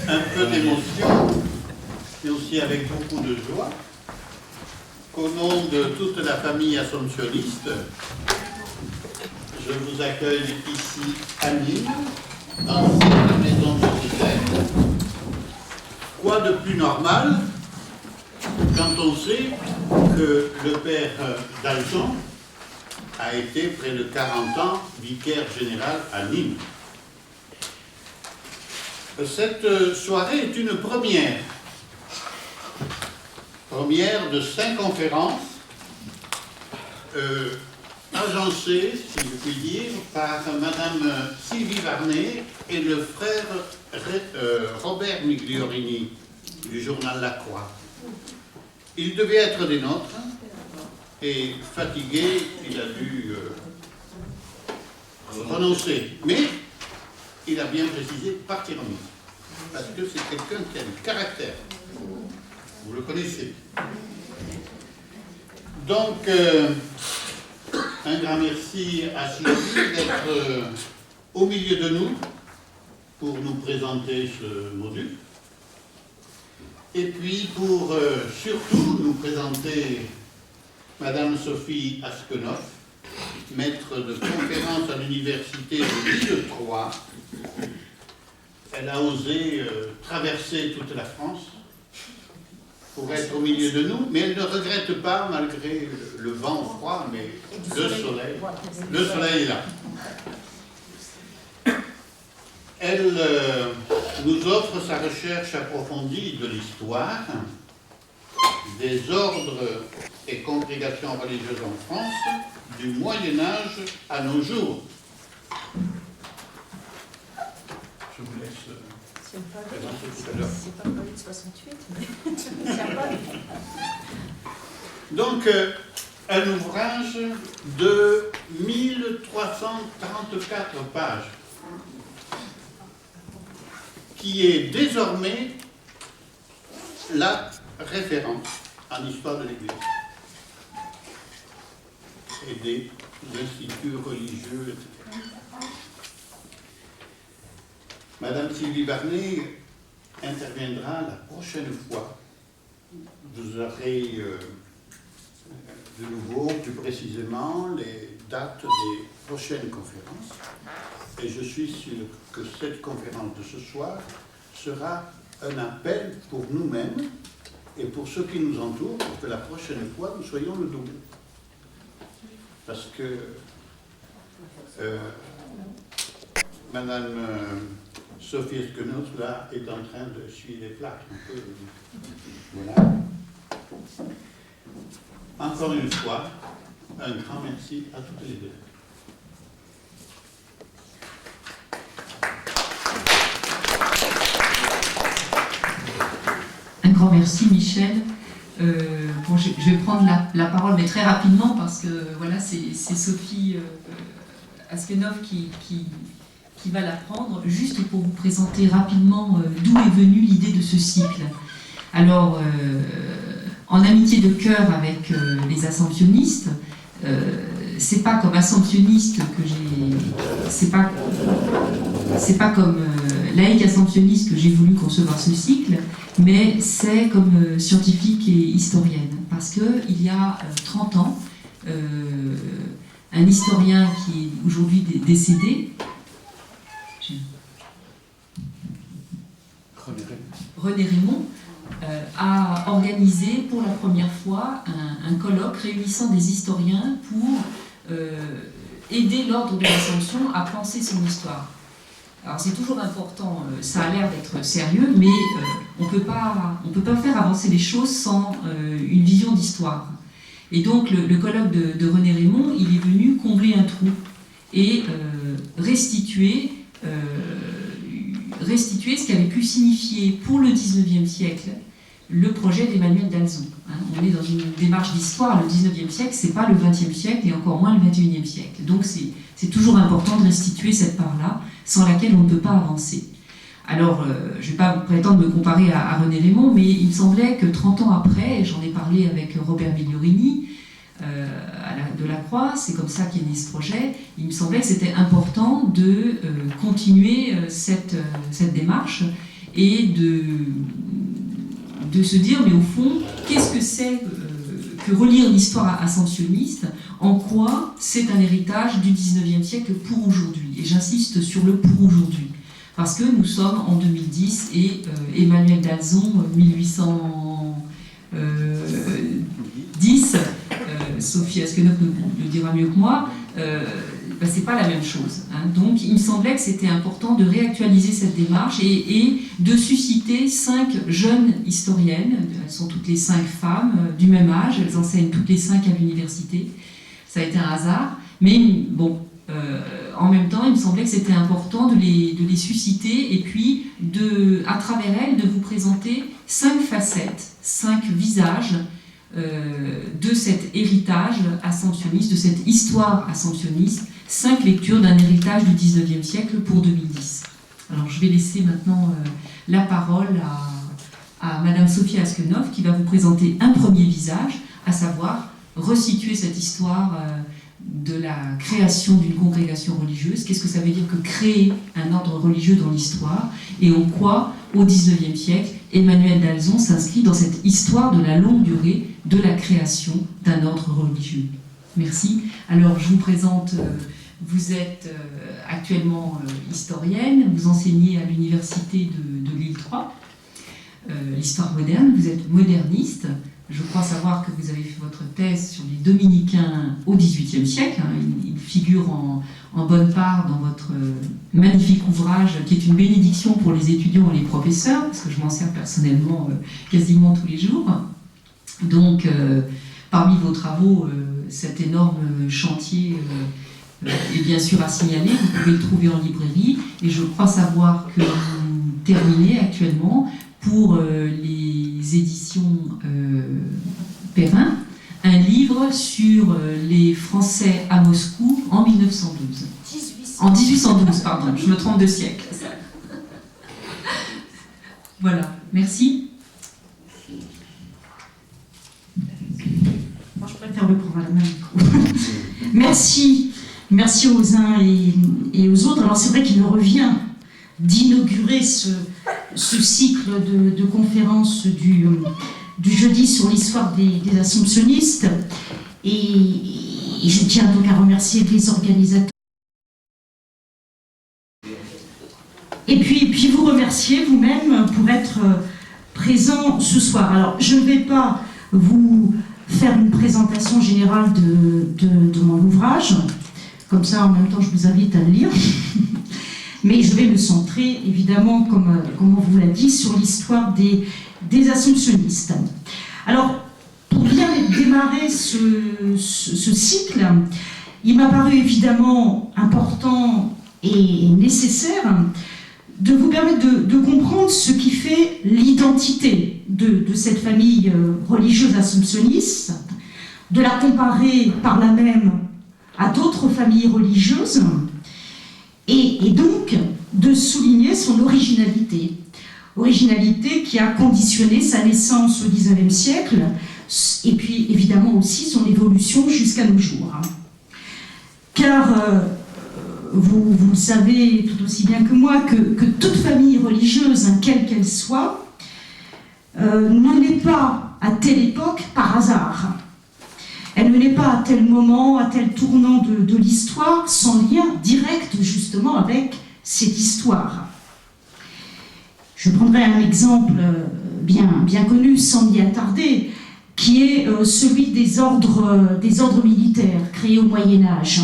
Un peu d'émotion, mais aussi avec beaucoup de joie, qu'au nom de toute la famille assomptionniste, je vous accueille ici à Nîmes, dans cette maison de Gisèle. Quoi de plus normal quand on sait que le père d'Alzon a été près de 40 ans vicaire général à Nîmes. Cette soirée est une première de 5 conférences agencées, si je puis dire, par Madame Sylvie Varnet et le frère Robert Migliorini du journal La Croix. Il devait être des nôtres et fatigué, il a dû renoncer. Mais il a bien précisé partir en Nîmes, parce que c'est quelqu'un qui a du caractère. Vous le connaissez. Donc, un grand merci à Sylvie d'être au milieu de nous pour nous présenter ce module. Et puis pour surtout nous présenter Madame Sophie Askenoff, maître de conférence à l'université de Lille 3. Elle a osé traverser toute la France pour être au milieu de nous, mais elle ne regrette pas, malgré le vent froid, mais le soleil est là. Elle nous offre sa recherche approfondie de l'histoire, des ordres et congrégations religieuses en France, du Moyen-Âge à nos jours. Je vous laisse présenter tout à l'heure. C'est pas Paris de 68, mais c'est pas. Donc, un ouvrage de 1334 pages, qui est désormais la référence en histoire de l'Église et des instituts religieux, etc. Madame Sylvie Varnet interviendra la prochaine fois. Vous aurez de nouveau, plus précisément, les dates des prochaines conférences. Et je suis sûr que cette conférence de ce soir sera un appel pour nous-mêmes et pour ceux qui nous entourent, pour que la prochaine fois, nous soyons le double. Parce que Madame Sophie Askenoff, là, est en train de essuyer les plâtres. Voilà. Encore une fois, un grand merci à toutes les deux. Un grand merci, Michel. Bon, je vais prendre la parole, mais très rapidement, parce que voilà, c'est Sophie Askenoff qui va la prendre, juste pour vous présenter rapidement d'où est venue l'idée de ce cycle. Alors, en amitié de cœur avec les assomptionnistes, c'est pas comme assomptionniste que j'ai... C'est pas comme laïque assomptionniste que j'ai voulu concevoir ce cycle, mais c'est comme scientifique et historienne. Parce qu'il y a 30 ans, un historien qui est aujourd'hui décédé, René Raymond, a organisé pour la première fois un colloque réunissant des historiens pour aider l'ordre de l'Assomption à penser son histoire. Alors c'est toujours important, ça a l'air d'être sérieux, mais on ne peut pas faire avancer les choses sans une vision d'histoire. Et donc le colloque de René Raymond, il est venu combler un trou et restituer ce qu'avait pu signifier pour le XIXe siècle le projet d'Emmanuel d'Alzon. On est dans une démarche d'histoire, le XIXe siècle, c'est pas le XXe siècle et encore moins le XXIe siècle. Donc c'est toujours important de restituer cette part-là, sans laquelle on ne peut pas avancer. Alors, je ne vais pas prétendre me comparer à René Raymond, mais il me semblait que 30 ans après, et j'en ai parlé avec Robert Migliorini, de Delacroix, c'est comme ça qu'est né ce projet. Il me semblait que c'était important de continuer cette démarche et de se dire, mais au fond, qu'est-ce que c'est que relire l'histoire ascensionniste, en quoi c'est un héritage du 19e siècle pour aujourd'hui. Et j'insiste sur le pour aujourd'hui, parce que nous sommes en 2010 et Emmanuel d'Alzon, 1810, Sophie Asquenoff le dira mieux que moi, c'est pas la même chose. Hein. Donc il me semblait que c'était important de réactualiser cette démarche et de susciter 5 jeunes historiennes. Elles sont toutes les 5 femmes du même âge, elles enseignent toutes les 5 à l'université. Ça a été un hasard, mais bon, en même temps il me semblait que c'était important de les susciter et puis à travers elles de vous présenter 5 facettes, 5 visages de cet héritage ascensionniste, de cette histoire ascensionniste, 5 lectures d'un héritage du 19e siècle pour 2010. Alors je vais laisser maintenant la parole à Madame Sophie Asquenoff qui va vous présenter un premier visage, à savoir resituer cette histoire de la création d'une congrégation religieuse. Qu'est-ce que ça veut dire que créer un ordre religieux dans l'histoire et en quoi, au 19e siècle, Emmanuel d'Alzon s'inscrit dans cette histoire de la longue durée de la création d'un ordre religieux. Merci. Alors, je vous présente, vous êtes actuellement historienne, vous enseignez à l'université de Lille 3, l'histoire moderne, vous êtes moderniste. Je crois savoir que vous avez fait votre thèse sur les dominicains au XVIIIe siècle. Hein. Il figure en bonne part dans votre magnifique ouvrage qui est une bénédiction pour les étudiants et les professeurs, parce que je m'en sers personnellement quasiment tous les jours. Donc, parmi vos travaux, cet énorme chantier est bien sûr à signaler. Vous pouvez le trouver en librairie. Et je crois savoir que vous terminez actuellement pour les éditions Perrin, un livre sur les Français à Moscou en 1912. En 1812, pardon, je me trompe de siècle. Voilà, merci. Moi, je préfère le prendre à la main. Merci. Merci aux uns et aux autres. Alors, c'est vrai qu'il me revient d'inaugurer ce cycle de conférences du jeudi sur l'histoire des assomptionnistes. Et je tiens donc à remercier les organisateurs. Et puis vous remercier vous-même pour être présent ce soir. Alors, je ne vais pas vous faire une présentation générale de mon ouvrage. Comme ça, en même temps, je vous invite à le lire. Mais je vais me centrer, évidemment, comme on vous l'a dit, sur l'histoire des assomptionnistes. Alors, pour bien démarrer ce cycle, il m'a paru évidemment important et nécessaire de vous permettre de comprendre ce qui fait l'identité de cette famille religieuse assomptionniste, de la comparer par là même à d'autres familles religieuses, et donc de souligner son originalité. Originalité qui a conditionné sa naissance au XIXe siècle, et puis évidemment aussi son évolution jusqu'à nos jours. Car vous le savez tout aussi bien que moi que toute famille religieuse, quelle qu'elle soit, ne naît pas à telle époque par hasard. Elle ne naît pas à tel moment, à tel tournant de l'histoire, sans lien direct justement avec cette histoire. Je prendrai un exemple bien connu, sans m'y attarder, qui est celui des ordres militaires créés au Moyen-Âge.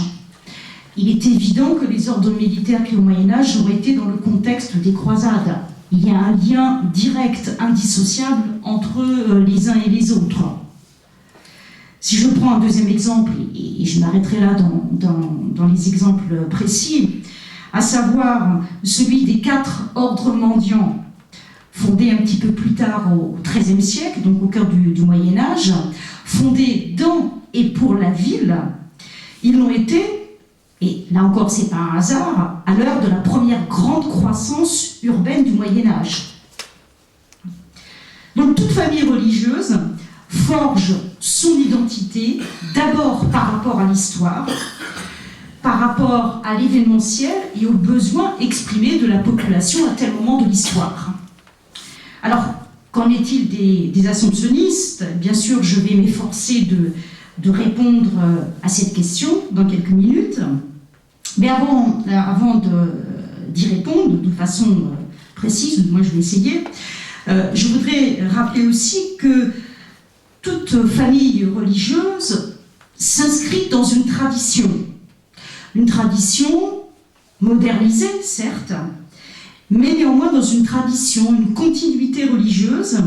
Il est évident que les ordres militaires créés au Moyen-Âge ont été dans le contexte des croisades. Il y a un lien direct, indissociable entre les uns et les autres. Si je prends un deuxième exemple, et je m'arrêterai là dans les exemples précis, à savoir celui des 4 ordres mendiants, fondés un petit peu plus tard au XIIIe siècle, donc au cœur du Moyen-Âge, fondés dans et pour la ville, ils l'ont été, et là encore c'est pas un hasard, à l'heure de la première grande croissance urbaine du Moyen-Âge. Donc toute famille religieuse forge son identité, d'abord par rapport à l'histoire, par rapport à l'événementiel et aux besoins exprimés de la population à tel moment de l'histoire. Alors, qu'en est-il des assomptionnistes? Bien sûr, je vais m'efforcer de répondre à cette question dans quelques minutes. Mais avant d'y répondre de façon précise, moi je vais essayer, je voudrais rappeler aussi que toute famille religieuse s'inscrit dans une tradition modernisée, certes, mais néanmoins dans une tradition, une continuité religieuse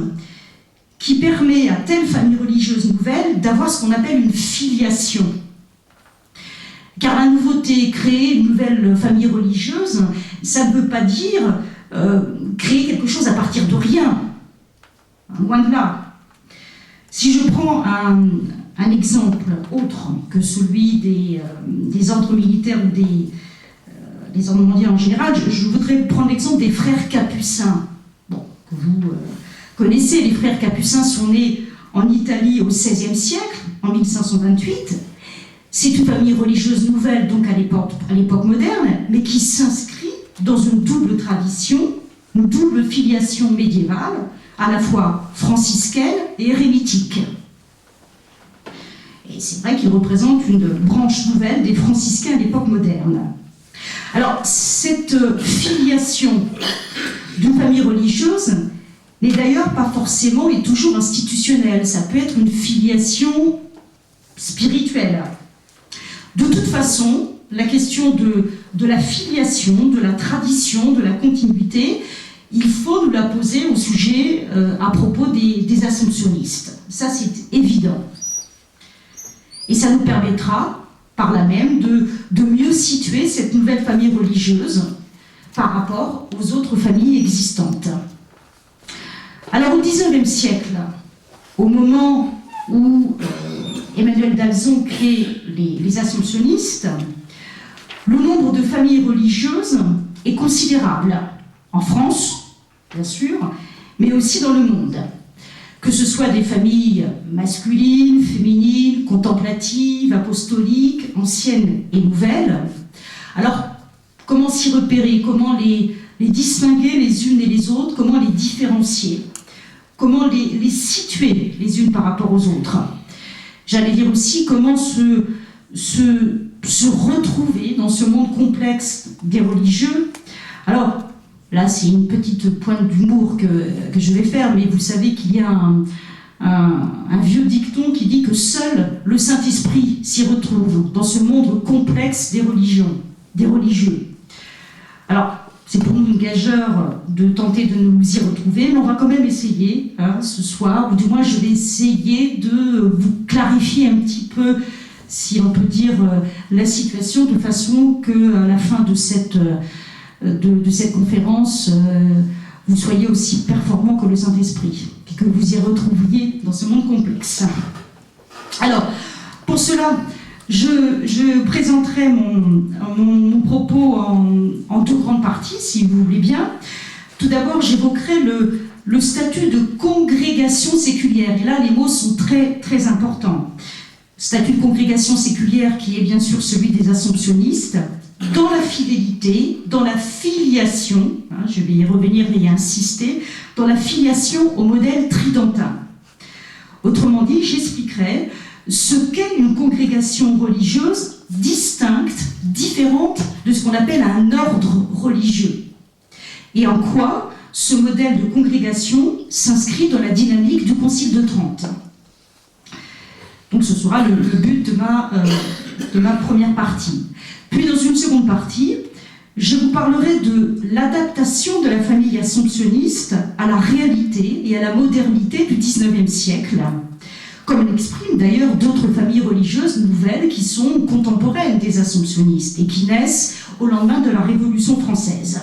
qui permet à telle famille religieuse nouvelle d'avoir ce qu'on appelle une filiation. Car la nouveauté, créer une nouvelle famille religieuse, ça ne veut pas dire créer quelque chose à partir de rien. Loin de là. Si je prends un exemple autre que celui des ordres militaires ou des ordres mondiaux en général, je voudrais prendre l'exemple des frères capucins. Bon, que vous connaissez, les frères capucins sont nés en Italie au XVIe siècle, en 1528. C'est une famille religieuse nouvelle, donc à l'époque moderne, mais qui s'inscrit dans une double tradition, une double filiation médiévale, à la fois franciscaine et érémitique. Et c'est vrai qu'ils représentent une branche nouvelle des franciscains à l'époque moderne. Alors, cette filiation d'une famille religieuse n'est d'ailleurs pas forcément et toujours institutionnelle. Ça peut être une filiation spirituelle. De toute façon, la question de la filiation, de la tradition, de la continuité, il faut nous la poser au sujet à propos des assomptionnistes. Ça, c'est évident. Et ça nous permettra, par là même, de mieux situer cette nouvelle famille religieuse par rapport aux autres familles existantes. Alors, au XIXe siècle, au moment où Emmanuel d'Alzon crée les assomptionnistes, le nombre de familles religieuses est considérable. En France, bien sûr, mais aussi dans le monde. Que ce soit des familles masculines, féminines, contemplatives, apostoliques, anciennes et nouvelles. Alors, comment s'y repérer? Comment les distinguer les unes et les autres? Comment les différencier? Comment les situer les unes par rapport aux autres? J'allais dire aussi comment se retrouver dans ce monde complexe des religieux. Alors, là, c'est une petite pointe d'humour que je vais faire, mais vous savez qu'il y a un vieux dicton qui dit que seul le Saint-Esprit s'y retrouve dans ce monde complexe des religions, des religieux. Alors, c'est pour nous une gageure de tenter de nous y retrouver, mais on va quand même essayer ce soir, ou du moins je vais essayer de vous clarifier un petit peu, si on peut dire, la situation, de façon qu'à la fin de cette conférence, vous soyez aussi performants que le Saint-Esprit, et que vous y retrouviez dans ce monde complexe. Alors, pour cela, je présenterai mon propos en deux grandes parties, si vous voulez bien. Tout d'abord, j'évoquerai le statut de congrégation séculière. Et là, les mots sont très, très importants. Statut de congrégation séculière qui est bien sûr celui des assomptionnistes, dans la fidélité, dans la filiation, je vais y revenir et y insister, dans la filiation au modèle tridentin. Autrement dit, j'expliquerai ce qu'est une congrégation religieuse distincte, différente de ce qu'on appelle un ordre religieux. Et en quoi ce modèle de congrégation s'inscrit dans la dynamique du Concile de Trente. Donc ce sera le but de ma première partie. Puis dans une seconde partie, je vous parlerai de l'adaptation de la famille assomptionniste à la réalité et à la modernité du XIXe siècle, comme l'expriment d'ailleurs d'autres familles religieuses nouvelles qui sont contemporaines des assomptionnistes et qui naissent au lendemain de la Révolution française.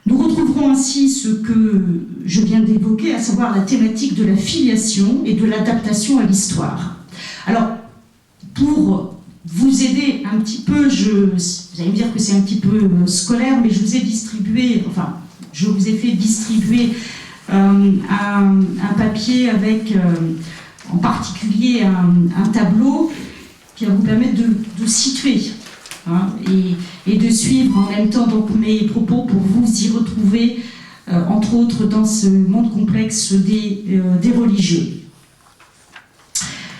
Nous retrouverons ainsi ce que je viens d'évoquer, à savoir la thématique de la filiation et de l'adaptation à l'histoire. Alors, pour vous aider un petit peu, vous allez me dire que c'est un petit peu scolaire, mais je vous ai fait distribuer un papier avec en particulier un tableau qui va vous permettre de situer hein, et de suivre en même temps donc, mes propos pour vous y retrouver, entre autres dans ce monde complexe des religieux.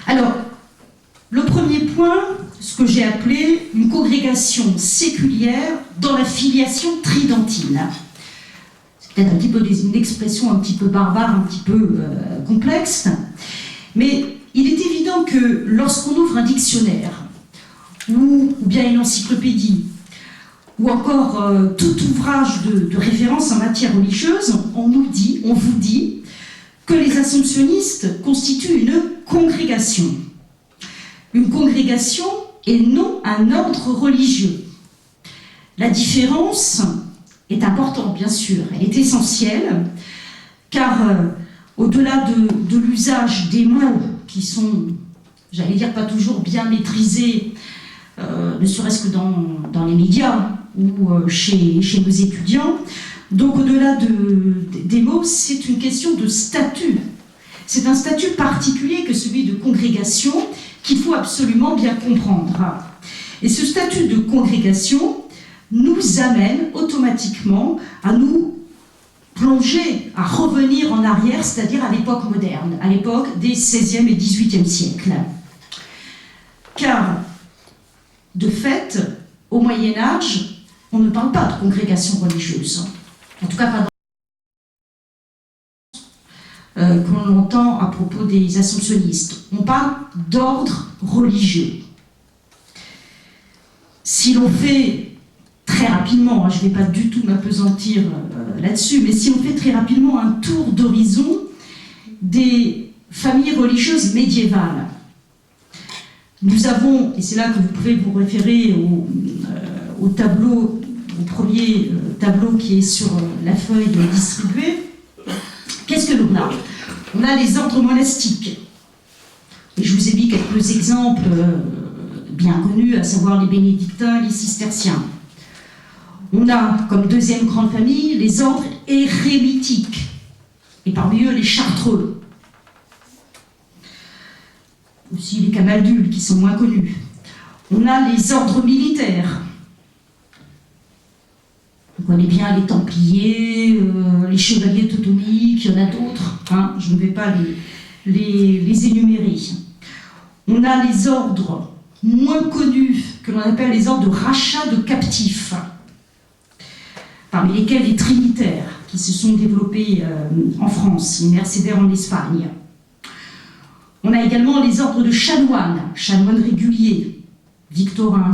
Alors, le premier point, ce que j'ai appelé une congrégation séculière dans la filiation tridentine. C'est peut-être un petit peu une expression un petit peu barbare, un petit peu complexe, mais il est évident que lorsqu'on ouvre un dictionnaire, ou bien une encyclopédie, ou encore tout ouvrage de référence en matière religieuse, on vous dit que les assomptionnistes constituent une congrégation. Une congrégation et non un ordre religieux. La différence est importante, bien sûr, elle est essentielle, car au-delà de l'usage des mots qui sont, j'allais dire, pas toujours bien maîtrisés, ne serait-ce que dans les médias ou chez nos étudiants, donc au-delà des mots, c'est une question de statut. C'est un statut particulier que celui de congrégation qu'il faut absolument bien comprendre. Et ce statut de congrégation nous amène automatiquement à nous plonger, à revenir en arrière, c'est-à-dire à l'époque moderne, à l'époque des XVIe et XVIIIe siècles. Car, de fait, au Moyen-Âge, on ne parle pas de congrégation religieuse. En tout cas, pas qu'on entend à propos des assomptionnistes. On parle d'ordre religieux. Si l'on fait très rapidement, je ne vais pas du tout m'appesantir là-dessus, mais si on fait très rapidement un tour d'horizon des familles religieuses médiévales, nous avons, et c'est là que vous pouvez vous référer au tableau, au premier tableau qui est sur la feuille distribuée. Qu'est-ce que l'on a? On a les ordres monastiques. Et je vous ai mis quelques exemples bien connus, à savoir les bénédictins, les cisterciens. On a comme deuxième grande famille les ordres érémitiques, et parmi eux les chartreux. Aussi les camaldules qui sont moins connus. On a les ordres militaires. On connaît bien les Templiers, les Chevaliers Teutoniques, il y en a d'autres, hein, je ne vais pas les énumérer. On a les ordres moins connus, que l'on appelle les ordres de rachat de captifs, parmi lesquels les Trinitaires, qui se sont développés en France, les Mercédaires en Espagne. On a également les ordres de chanoines réguliers, Victorins,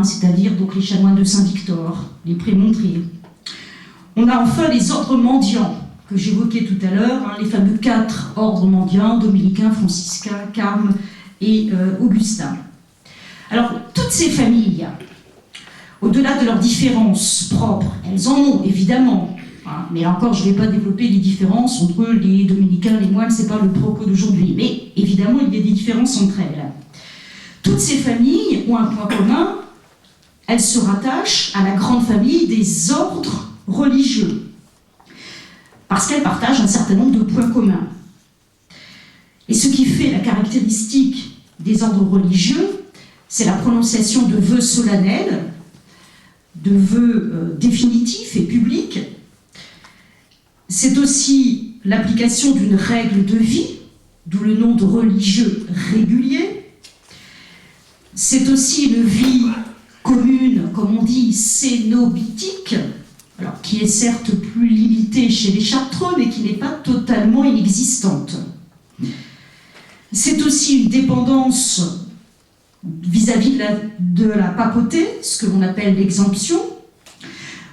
c'est-à-dire donc les chanoines de Saint-Victor, les Prémontrés. On a enfin les ordres mendiants, que j'évoquais tout à l'heure, hein, les fameux 4 ordres mendiants, dominicains, franciscains, carmes et augustins. Alors, toutes ces familles, au-delà de leurs différences propres, elles en ont évidemment, hein, mais là encore, je ne vais pas développer les différences entre les dominicains, les moines, ce n'est pas le propos d'aujourd'hui, mais évidemment, il y a des différences entre elles. Toutes ces familles ont un point commun, elles se rattachent à la grande famille des ordres religieux, parce qu'elles partagent un certain nombre de points communs. Et ce qui fait la caractéristique des ordres religieux, c'est la prononciation de vœux solennels, de vœux définitifs et publics. C'est aussi l'application d'une règle de vie, d'où le nom de religieux régulier. C'est aussi une vie commune, comme on dit, cénobitique, alors qui est certes plus limitée chez les chartreux, mais qui n'est pas totalement inexistante. C'est aussi une dépendance vis-à-vis de la papauté, ce que l'on appelle l'exemption.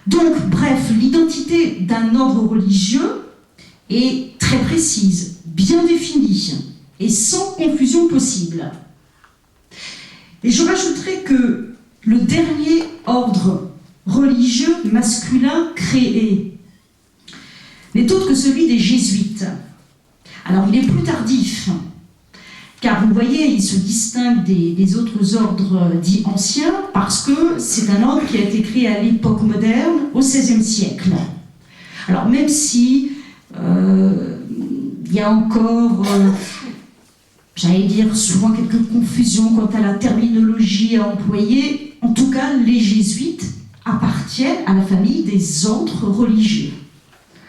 Donc, bref, l'identité d'un ordre religieux est très précise, bien définie, et sans confusion possible. Et je rajouterai que le dernier ordre religieux masculin créé n'est autre que celui des jésuites. Alors il est plus tardif, car vous voyez, il se distingue des autres ordres dits anciens, parce que c'est un ordre qui a été créé à l'époque moderne, au XVIe siècle. Alors même si il y a encore j'allais dire souvent quelques confusions quant à la terminologie à employer. En tout cas, les jésuites appartiennent à la famille des ordres religieux.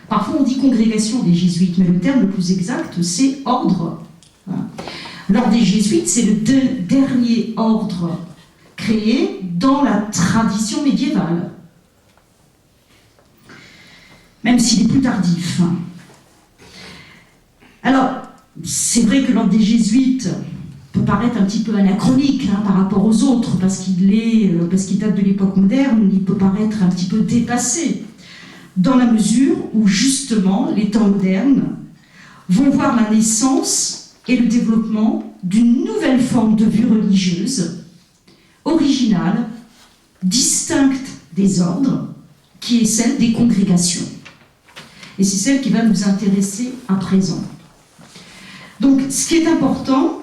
Parfois on dit congrégation des jésuites, mais le terme le plus exact c'est ordre. Voilà. L'ordre des jésuites, c'est le dernier ordre créé dans la tradition médiévale, même s'il est plus tardif. Alors, c'est vrai que l'ordre des jésuites peut paraître un petit peu anachronique par rapport aux autres, parce qu'il date de l'époque moderne, il peut paraître un petit peu dépassé, dans la mesure où justement les temps modernes vont voir la naissance et le développement d'une nouvelle forme de vie religieuse, originale, distincte des ordres, qui est celle des congrégations. Et c'est celle qui va nous intéresser à présent. Donc, ce qui est important,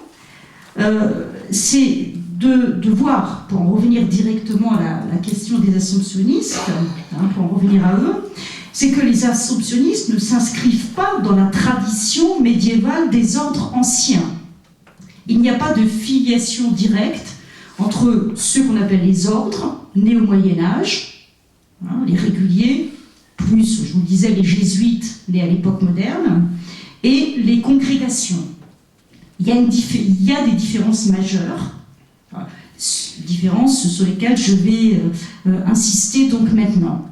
c'est de voir, pour en revenir directement à la question des assomptionnistes, pour en revenir à eux, c'est que les assomptionnistes ne s'inscrivent pas dans la tradition médiévale des ordres anciens. Il n'y a pas de filiation directe entre ceux qu'on appelle les ordres, nés au Moyen-Âge, les réguliers, plus, je vous le disais, les jésuites, nés à l'époque moderne, et les congrégations. Il y a des différences majeures, différences sur lesquelles je vais insister donc maintenant.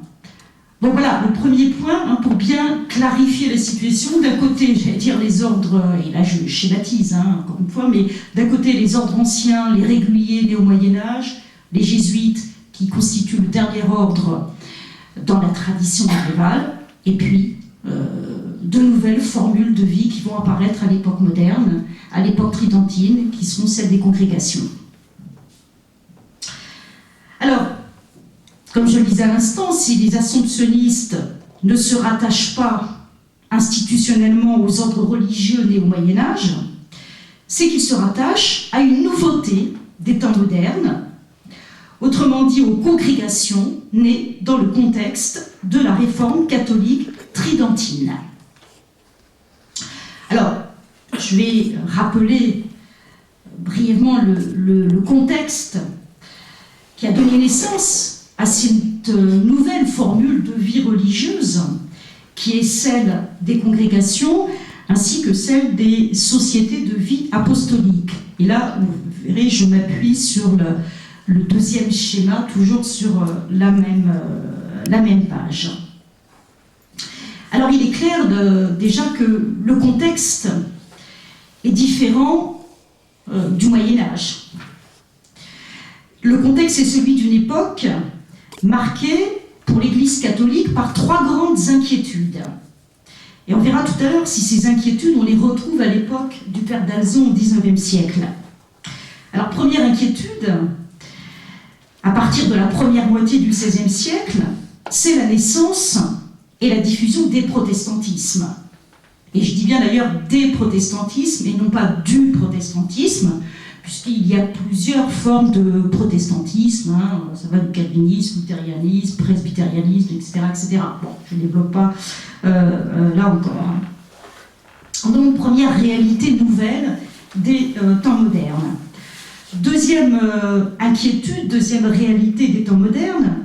Donc voilà, le premier point, pour bien clarifier la situation, d'un côté, j'allais dire les ordres, et là je schématise encore une fois, mais d'un côté les ordres anciens, les réguliers nés au Moyen-Âge, les jésuites qui constituent le dernier ordre dans la tradition médiévale, et puis de nouvelles formules de vie qui vont apparaître à l'époque moderne, à l'époque tridentine, qui sont celles des congrégations. Alors, comme je le disais à l'instant, si les assomptionnistes ne se rattachent pas institutionnellement aux ordres religieux nés au Moyen-Âge, c'est qu'ils se rattachent à une nouveauté des temps modernes, autrement dit aux congrégations nées dans le contexte de la réforme catholique tridentine. Alors, je vais rappeler brièvement le contexte qui a donné naissance à cette nouvelle formule de vie religieuse qui est celle des congrégations ainsi que celle des sociétés de vie apostolique. Et là, vous verrez, je m'appuie sur le deuxième schéma, toujours sur la même page. Alors, il est clair déjà que le contexte est différent du Moyen-Âge. Le contexte est celui d'une époque marquée pour l'Église catholique par trois grandes inquiétudes. Et on verra tout à l'heure si ces inquiétudes, on les retrouve à l'époque du Père d'Alzon au XIXe siècle. Alors, première inquiétude, à partir de la première moitié du XVIe siècle, c'est la naissance et la diffusion des protestantismes. Et je dis bien d'ailleurs des protestantismes et non pas du protestantisme, puisqu'il y a plusieurs formes de protestantisme, ça va du calvinisme, luthérianisme, presbytérianisme, etc. Bon, je ne développe pas là encore. Donc, une première réalité nouvelle des temps modernes. Deuxième inquiétude, deuxième réalité des temps modernes,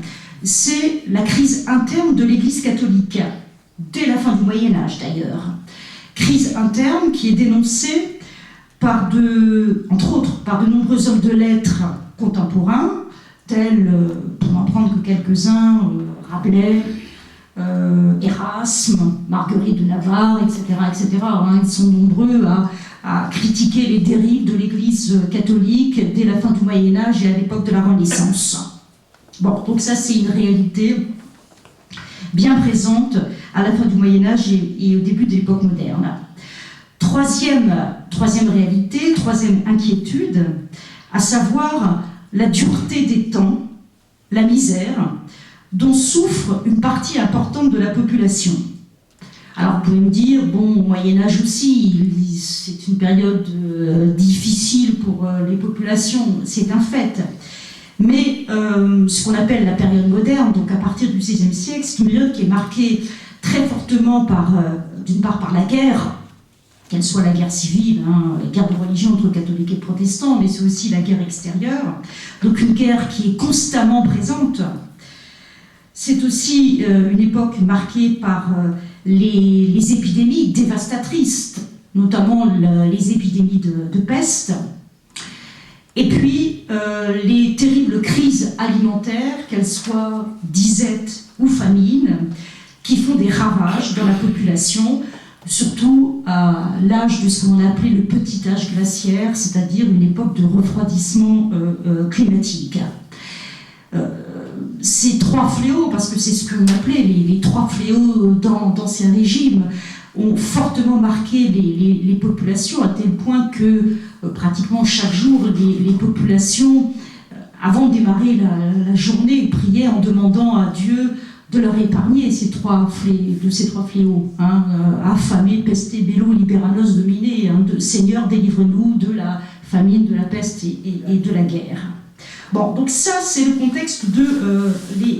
c'est la crise interne de l'Église catholique, dès la fin du Moyen-Âge d'ailleurs. Crise interne qui est dénoncée entre autres, par de nombreux hommes de lettres contemporains, tels, pour n'en prendre que quelques-uns, Rabelais, Erasme, Marguerite de Navarre, etc. Ils sont nombreux à critiquer les dérives de l'Église catholique dès la fin du Moyen-Âge et à l'époque de la Renaissance. Bon, donc ça c'est une réalité bien présente à la fin du Moyen-Âge et au début de l'époque moderne. Troisième réalité, troisième inquiétude, à savoir la dureté des temps, la misère, dont souffre une partie importante de la population. Alors vous pouvez me dire, bon, au Moyen-Âge aussi, c'est une période difficile pour les populations, c'est un fait. Mais ce qu'on appelle la période moderne, donc à partir du XVIe siècle, c'est une période qui est marquée très fortement d'une part par la guerre, qu'elle soit la guerre civile, la guerre de religion entre catholiques et protestants, mais c'est aussi la guerre extérieure, donc une guerre qui est constamment présente. C'est aussi une époque marquée par les épidémies dévastatrices, notamment les épidémies de peste, et puis les terribles crises alimentaires, qu'elles soient disette ou famine, qui font des ravages dans la population, surtout à l'âge de ce qu'on a appelé le petit âge glaciaire, c'est-à-dire une époque de refroidissement climatique. Ces trois fléaux, parce que c'est ce qu'on appelait les trois fléaux d'anciens régimes, ont fortement marqué les populations à tel point que pratiquement chaque jour, les populations, avant de démarrer la journée, priaient en demandant à Dieu de leur épargner ces trois fléaux, affamés, pestés, bello, liberalos, dominés, Seigneur, délivre-nous de la famine, de la peste et de la guerre. Bon, donc ça, c'est le contexte de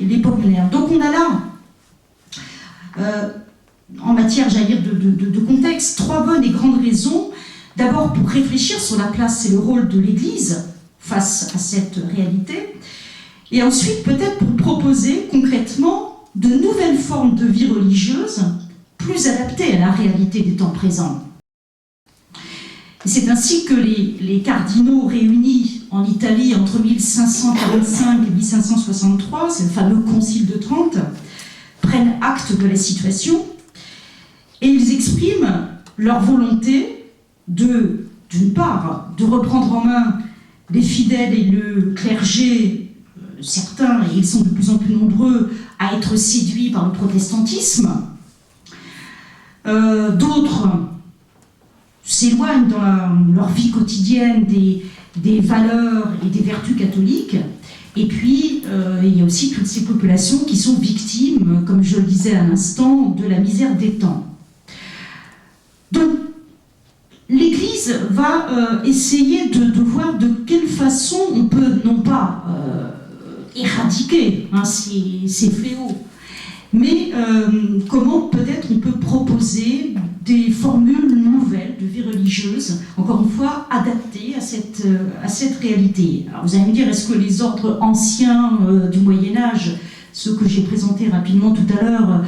l'époque moderne. Donc on a là, en matière, j'allais dire, de contexte, trois bonnes et grandes raisons. D'abord, pour réfléchir sur la place et le rôle de l'Église face à cette réalité. Et ensuite, peut-être pour proposer concrètement de nouvelles formes de vie religieuse plus adaptées à la réalité des temps présents. Et c'est ainsi que les cardinaux réunis en Italie entre 1545 et 1563, c'est le fameux Concile de Trente, prennent acte de la situation et ils expriment leur volonté d'une part, de reprendre en main les fidèles et le clergé, certains, et ils sont de plus en plus nombreux, à être séduits par le protestantisme. D'autres s'éloignent dans leur vie quotidienne des valeurs et des vertus catholiques. Et puis, il y a aussi toutes ces populations qui sont victimes, comme je le disais à l'instant, de la misère des temps. Donc, l'Église va essayer de voir de quelle façon on peut, non pas éradiquer ces fléaux, mais comment peut-être on peut proposer des formules nouvelles de vie religieuse, encore une fois adaptées à cette réalité. Alors vous allez me dire, est-ce que les ordres anciens du Moyen-Âge, ceux que j'ai présentés rapidement tout à l'heure,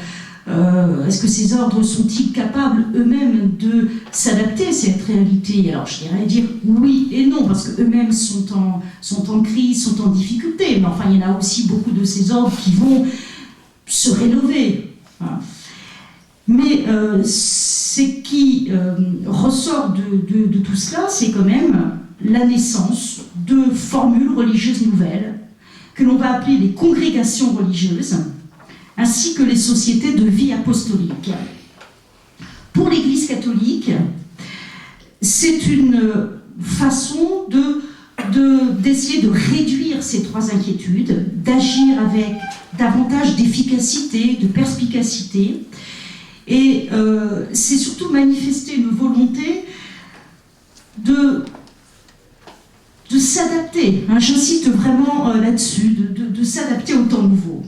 est-ce que ces ordres sont-ils capables eux-mêmes de s'adapter à cette réalité? Alors je dirais dire oui et non, parce qu'eux-mêmes sont en crise, sont en difficulté, mais enfin il y en a aussi beaucoup de ces ordres qui vont se rénover. Voilà. Mais ce qui ressort de tout cela, c'est quand même la naissance de formules religieuses nouvelles, que l'on va appeler les congrégations religieuses, ainsi que les sociétés de vie apostolique. Pour l'Église catholique, c'est une façon d'essayer de réduire ces trois inquiétudes, d'agir avec davantage d'efficacité, de perspicacité, et c'est surtout manifester une volonté de s'adapter, j'insiste vraiment là-dessus, de s'adapter au temps nouveau.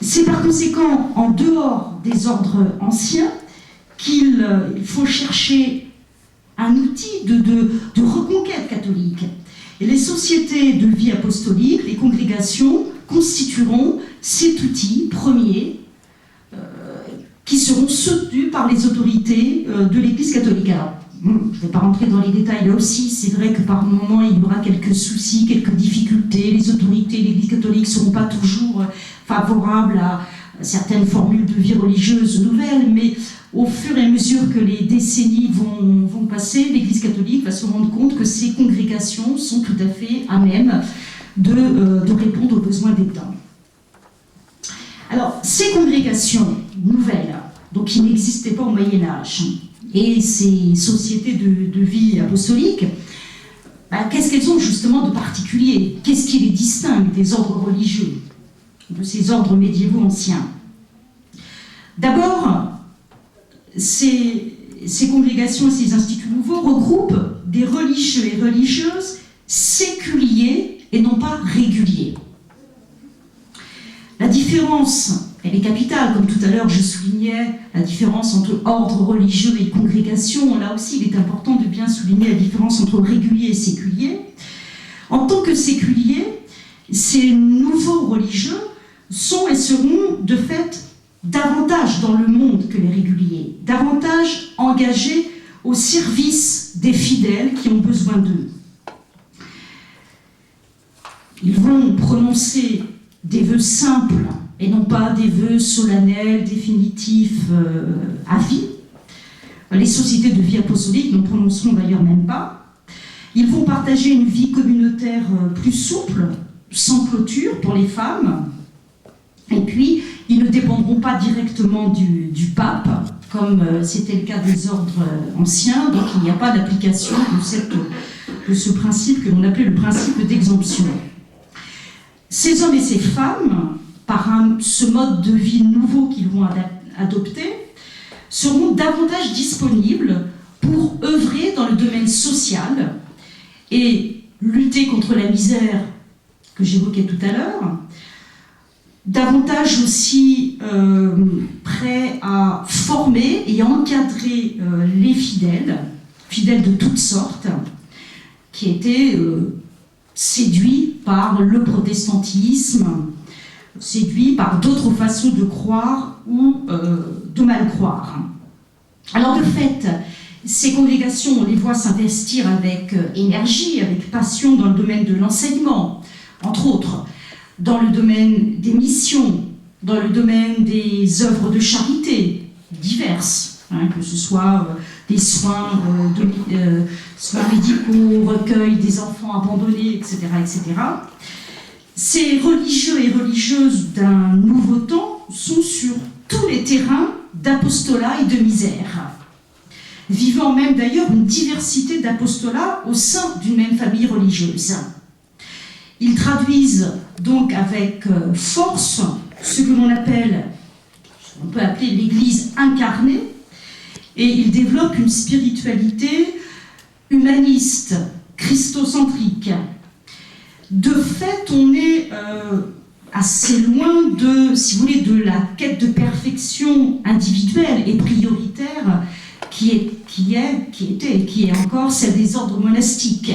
C'est par conséquent en dehors des ordres anciens qu'il faut chercher un outil de reconquête catholique. Et les sociétés de vie apostolique, les congrégations, constitueront cet outil premier qui seront soutenus par les autorités de l'Église catholique. Alors, je ne vais pas rentrer dans les détails là aussi, c'est vrai que par moment il y aura quelques soucis, quelques difficultés, les autorités de l'Église catholique ne seront pas toujours favorables à certaines formules de vie religieuse nouvelles, mais au fur et à mesure que les décennies vont passer, l'Église catholique va se rendre compte que ces congrégations sont tout à fait à même de répondre aux besoins des temps. Alors, ces congrégations nouvelles, donc qui n'existaient pas au Moyen-Âge, et ces sociétés de vie apostolique, qu'est-ce qu'elles ont justement de particulier? Qu'est-ce qui les distingue des ordres religieux, de ces ordres médiévaux anciens? D'abord, ces congrégations et ces instituts nouveaux regroupent des religieux et religieuses séculiers et non pas réguliers. La différence elle est capitale. Comme tout à l'heure, je soulignais la différence entre ordre religieux et congrégation. Là aussi, il est important de bien souligner la différence entre régulier et séculier. En tant que séculiers, ces nouveaux religieux sont et seront de fait davantage dans le monde que les réguliers, davantage engagés au service des fidèles qui ont besoin d'eux. Ils vont prononcer des vœux simples et non pas des vœux solennels, définitifs, à vie. Les sociétés de vie apostolique n'en prononceront d'ailleurs même pas. Ils vont partager une vie communautaire plus souple, sans clôture pour les femmes. Et puis, ils ne dépendront pas directement du pape, comme c'était le cas des ordres anciens, donc il n'y a pas d'application de ce principe que l'on appelait le principe d'exemption. Ces hommes et ces femmes, par ce mode de vie nouveau qu'ils vont adopter, seront davantage disponibles pour œuvrer dans le domaine social et lutter contre la misère que j'évoquais tout à l'heure, davantage aussi prêts à former et encadrer les fidèles de toutes sortes, qui étaient séduits par le protestantisme, séduits par d'autres façons de croire ou de mal croire. Alors de fait, ces congrégations, on les voit s'investir avec énergie, avec passion dans le domaine de l'enseignement, entre autres, dans le domaine des missions, dans le domaine des œuvres de charité diverses, que ce soit des soins médicaux, recueil des enfants abandonnés, etc., etc. Ces religieux et religieuses d'un nouveau temps sont sur tous les terrains d'apostolat et de misère, vivant même d'ailleurs une diversité d'apostolats au sein d'une même famille religieuse. Ils traduisent donc avec force ce que on peut appeler l'Église incarnée, et ils développent une spiritualité humaniste, christocentrique. De fait, on est assez loin si vous voulez, de la quête de perfection individuelle et prioritaire qui est encore celle des ordres monastiques,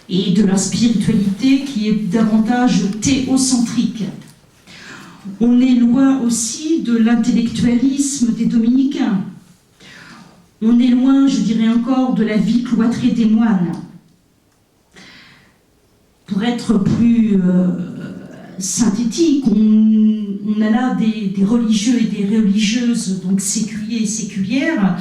et de la spiritualité qui est davantage théocentrique. On est loin aussi de l'intellectualisme des dominicains. On est loin, je dirais encore, de la vie cloîtrée des moines. Pour être plus synthétique, on a là des religieux et des religieuses, donc séculiers et séculières,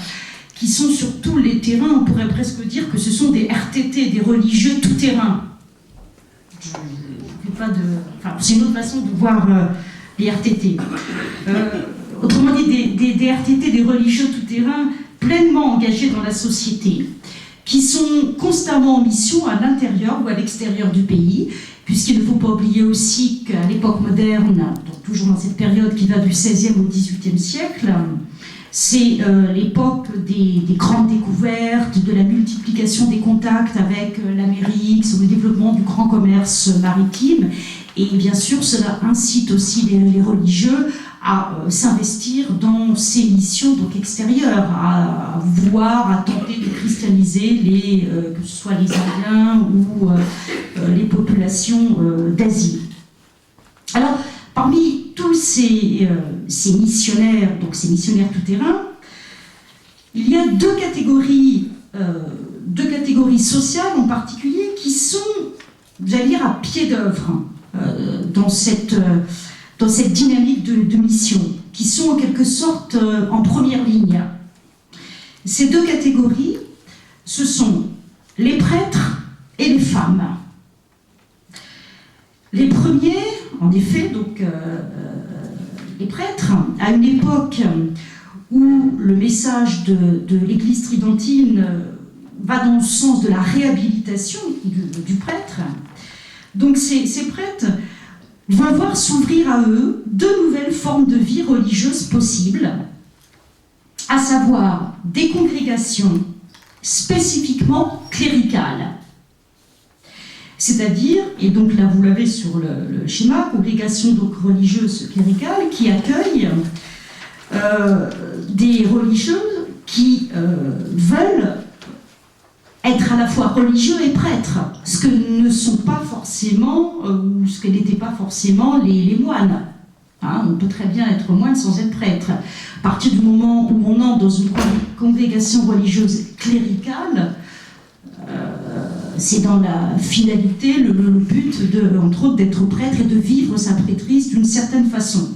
qui sont sur tous les terrains. On pourrait presque dire que ce sont des RTT, des religieux tout-terrain. C'est une autre façon de voir les RTT. Autrement dit, des RTT, des religieux tout-terrain, pleinement engagés dans la société, qui sont constamment en mission à l'intérieur ou à l'extérieur du pays, puisqu'il ne faut pas oublier aussi qu'à l'époque moderne, donc toujours dans cette période qui va du XVIe au XVIIIe siècle, c'est l'époque des grandes découvertes, de la multiplication des contacts avec l'Amérique, sur le développement du grand commerce maritime, et bien sûr cela incite aussi les religieux à s'investir dans ces missions donc extérieures, à vouloir, à tenter de christianiser que ce soit les Indiens ou les populations d'Asie. Alors, parmi tous ces missionnaires, donc ces missionnaires tout-terrain, il y a deux catégories sociales en particulier qui sont, j'allais dire, à pied d'œuvre dans cette dynamique de mission, qui sont en quelque sorte en première ligne. Ces deux catégories, ce sont les prêtres et les femmes. Les premiers, en effet, donc les prêtres, à une époque où le message de l'Église tridentine va dans le sens de la réhabilitation du prêtre, donc ces prêtres vont voir s'ouvrir à eux deux nouvelles formes de vie religieuse possibles, à savoir des congrégations spécifiquement cléricales. c'est-à-dire, et donc là vous l'avez sur le schéma, congrégation donc religieuse cléricale qui accueille des religieuses qui veulent être à la fois religieux et prêtres, ce que ne sont pas forcément, ou ce que n'étaient pas forcément les moines. Hein, on peut très bien être moine sans être prêtre. À partir du moment où on entre dans une congrégation religieuse cléricale, c'est dans la finalité, le but, entre autres, d'être prêtre et de vivre sa prêtrise d'une certaine façon.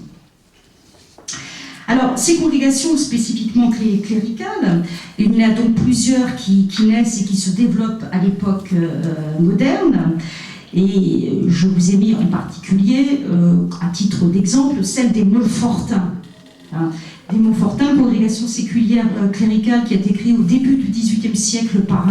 Alors, ces congrégations spécifiquement cléricales, il y en a donc plusieurs qui naissent et qui se développent à l'époque moderne. Et je vous ai mis en particulier, à titre d'exemple, celle des Montfortins. Hein, des Montfortins, congrégation séculière cléricale qui a été créée au début du XVIIIe siècle par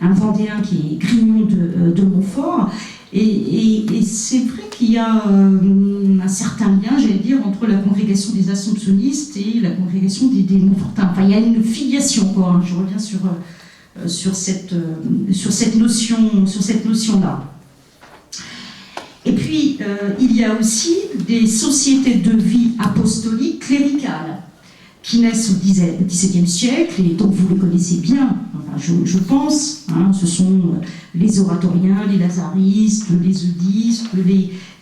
un Vendéen qui est Grignon de Montfort. Et c'est vrai qu'il y a un certain lien, j'allais dire, entre la congrégation des Assomptionnistes et la congrégation des Montfortins. Enfin, il y a une filiation, quoi. Hein, je reviens sur cette notion-là. Et puis, il y a aussi des sociétés de vie apostolique cléricales qui naissent au XVIIe siècle, et donc vous les connaissez bien, enfin, je pense, hein, ce sont les oratoriens, les lazaristes, les eudistes,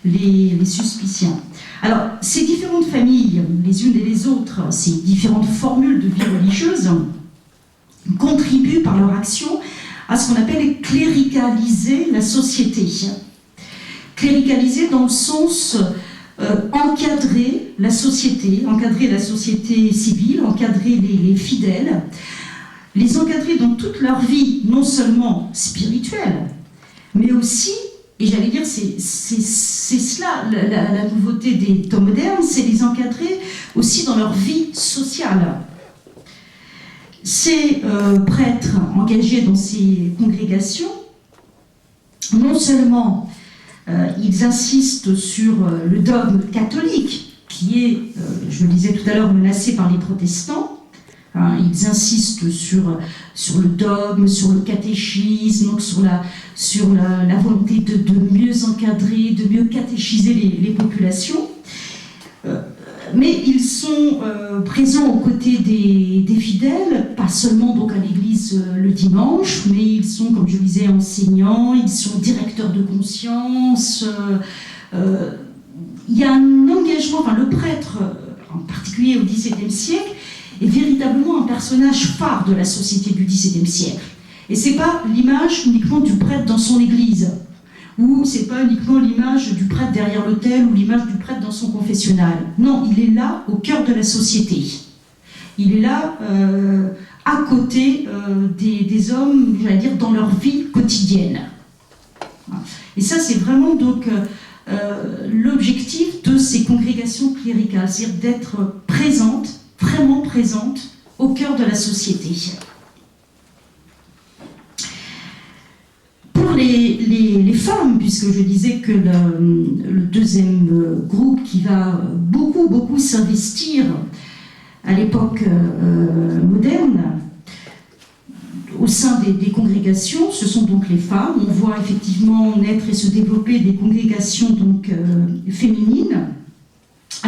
les suspiciens. Alors, ces différentes familles, les unes et les autres, ces différentes formules de vie religieuse, contribuent par leur action à ce qu'on appelle cléricaliser la société. Cléricaliser dans le sens encadrer la société civile, encadrer les fidèles, les encadrer dans toute leur vie, non seulement spirituelle, mais aussi, et j'allais dire, c'est cela la nouveauté des temps modernes, c'est les encadrer aussi dans leur vie sociale. Ces prêtres engagés dans ces congrégations, non seulement ils insistent sur le dogme catholique, qui est, je le disais tout à l'heure, menacé par les protestants. Hein, ils insistent sur le dogme, sur le catéchisme, donc sur la volonté de mieux encadrer, de mieux catéchiser les populations. Mais ils sont présents aux côtés des fidèles, pas seulement donc à l'église le dimanche, mais ils sont, comme je le disais, enseignants, ils sont directeurs de conscience. Il y a un engagement, enfin le prêtre, en particulier au XVIIe siècle, est véritablement un personnage phare de la société du XVIIe siècle. Et c'est pas l'image uniquement du prêtre dans son église, ou c'est pas uniquement l'image du prêtre derrière l'autel ou l'image du prêtre dans son confessionnal. Non, il est là au cœur de la société. Il est là à côté des hommes, j'allais dire, dans leur vie quotidienne. Et ça, c'est vraiment donc l'objectif de ces congrégations cléricales, c'est-à-dire d'être présente, vraiment présente, au cœur de la société. Pour les femmes, puisque je disais que le deuxième groupe qui va beaucoup s'investir à l'époque moderne au sein des congrégations, ce sont donc les femmes. On voit effectivement naître et se développer des congrégations donc féminines,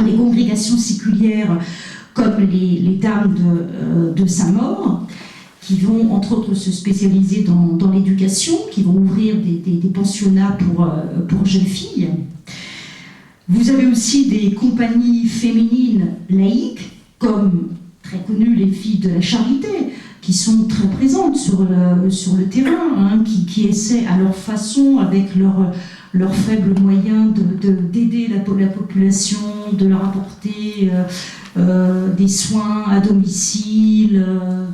des congrégations séculières comme les dames de Saint-Maur, qui vont entre autres se spécialiser dans l'éducation, qui vont ouvrir des pensionnats pour jeunes filles. Vous avez aussi des compagnies féminines laïques, comme très connues les filles de la charité, qui sont très présentes sur le terrain, hein, qui essaient à leur façon, avec leurs faibles moyens, d'aider la population, de leur apporter des soins à domicile.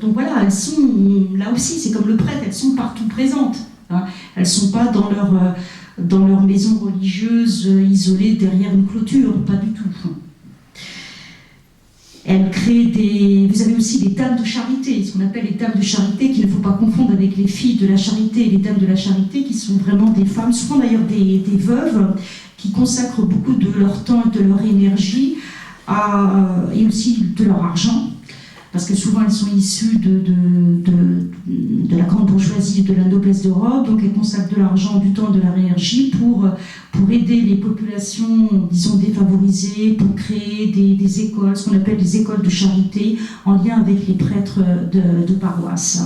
Donc voilà, elles sont, là aussi, c'est comme le prêtre, elles sont partout présentes. Hein. Elles ne sont pas dans leur maison religieuse isolée derrière une clôture, pas du tout. Elles créent vous avez aussi des dames de charité, ce qu'on appelle les dames de charité, qu'il ne faut pas confondre avec les filles de la charité et les dames de la charité, qui sont vraiment des femmes, souvent d'ailleurs des veuves, qui consacrent beaucoup de leur temps et de leur énergie et aussi de leur argent parce que souvent elles sont issues de la grande bourgeoisie, de la noblesse d'Europe, donc elles consacrent de l'argent, du temps, de l'énergie pour aider les populations, disons, défavorisées, pour créer des écoles, ce qu'on appelle des écoles de charité, en lien avec les prêtres de paroisse.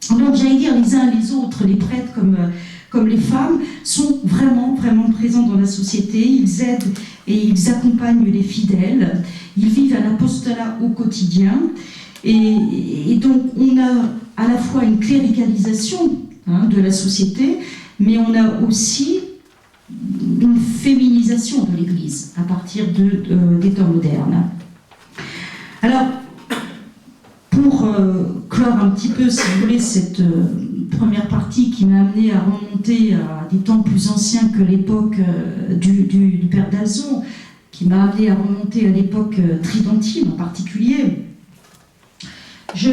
Donc j'allais dire, les uns et les autres, les prêtres comme les femmes, sont vraiment, vraiment présents dans la société. Ils aident et ils accompagnent les fidèles. Ils vivent un apostolat au quotidien. Et donc, on a à la fois une cléricalisation de la société, mais on a aussi une féminisation de l'Église à partir des temps modernes. Alors, pour clore un petit peu, si vous voulez, cette première partie qui m'a amené à remonter à des temps plus anciens que l'époque du père d'Alzon, qui m'a amené à remonter à l'époque tridentine en particulier, je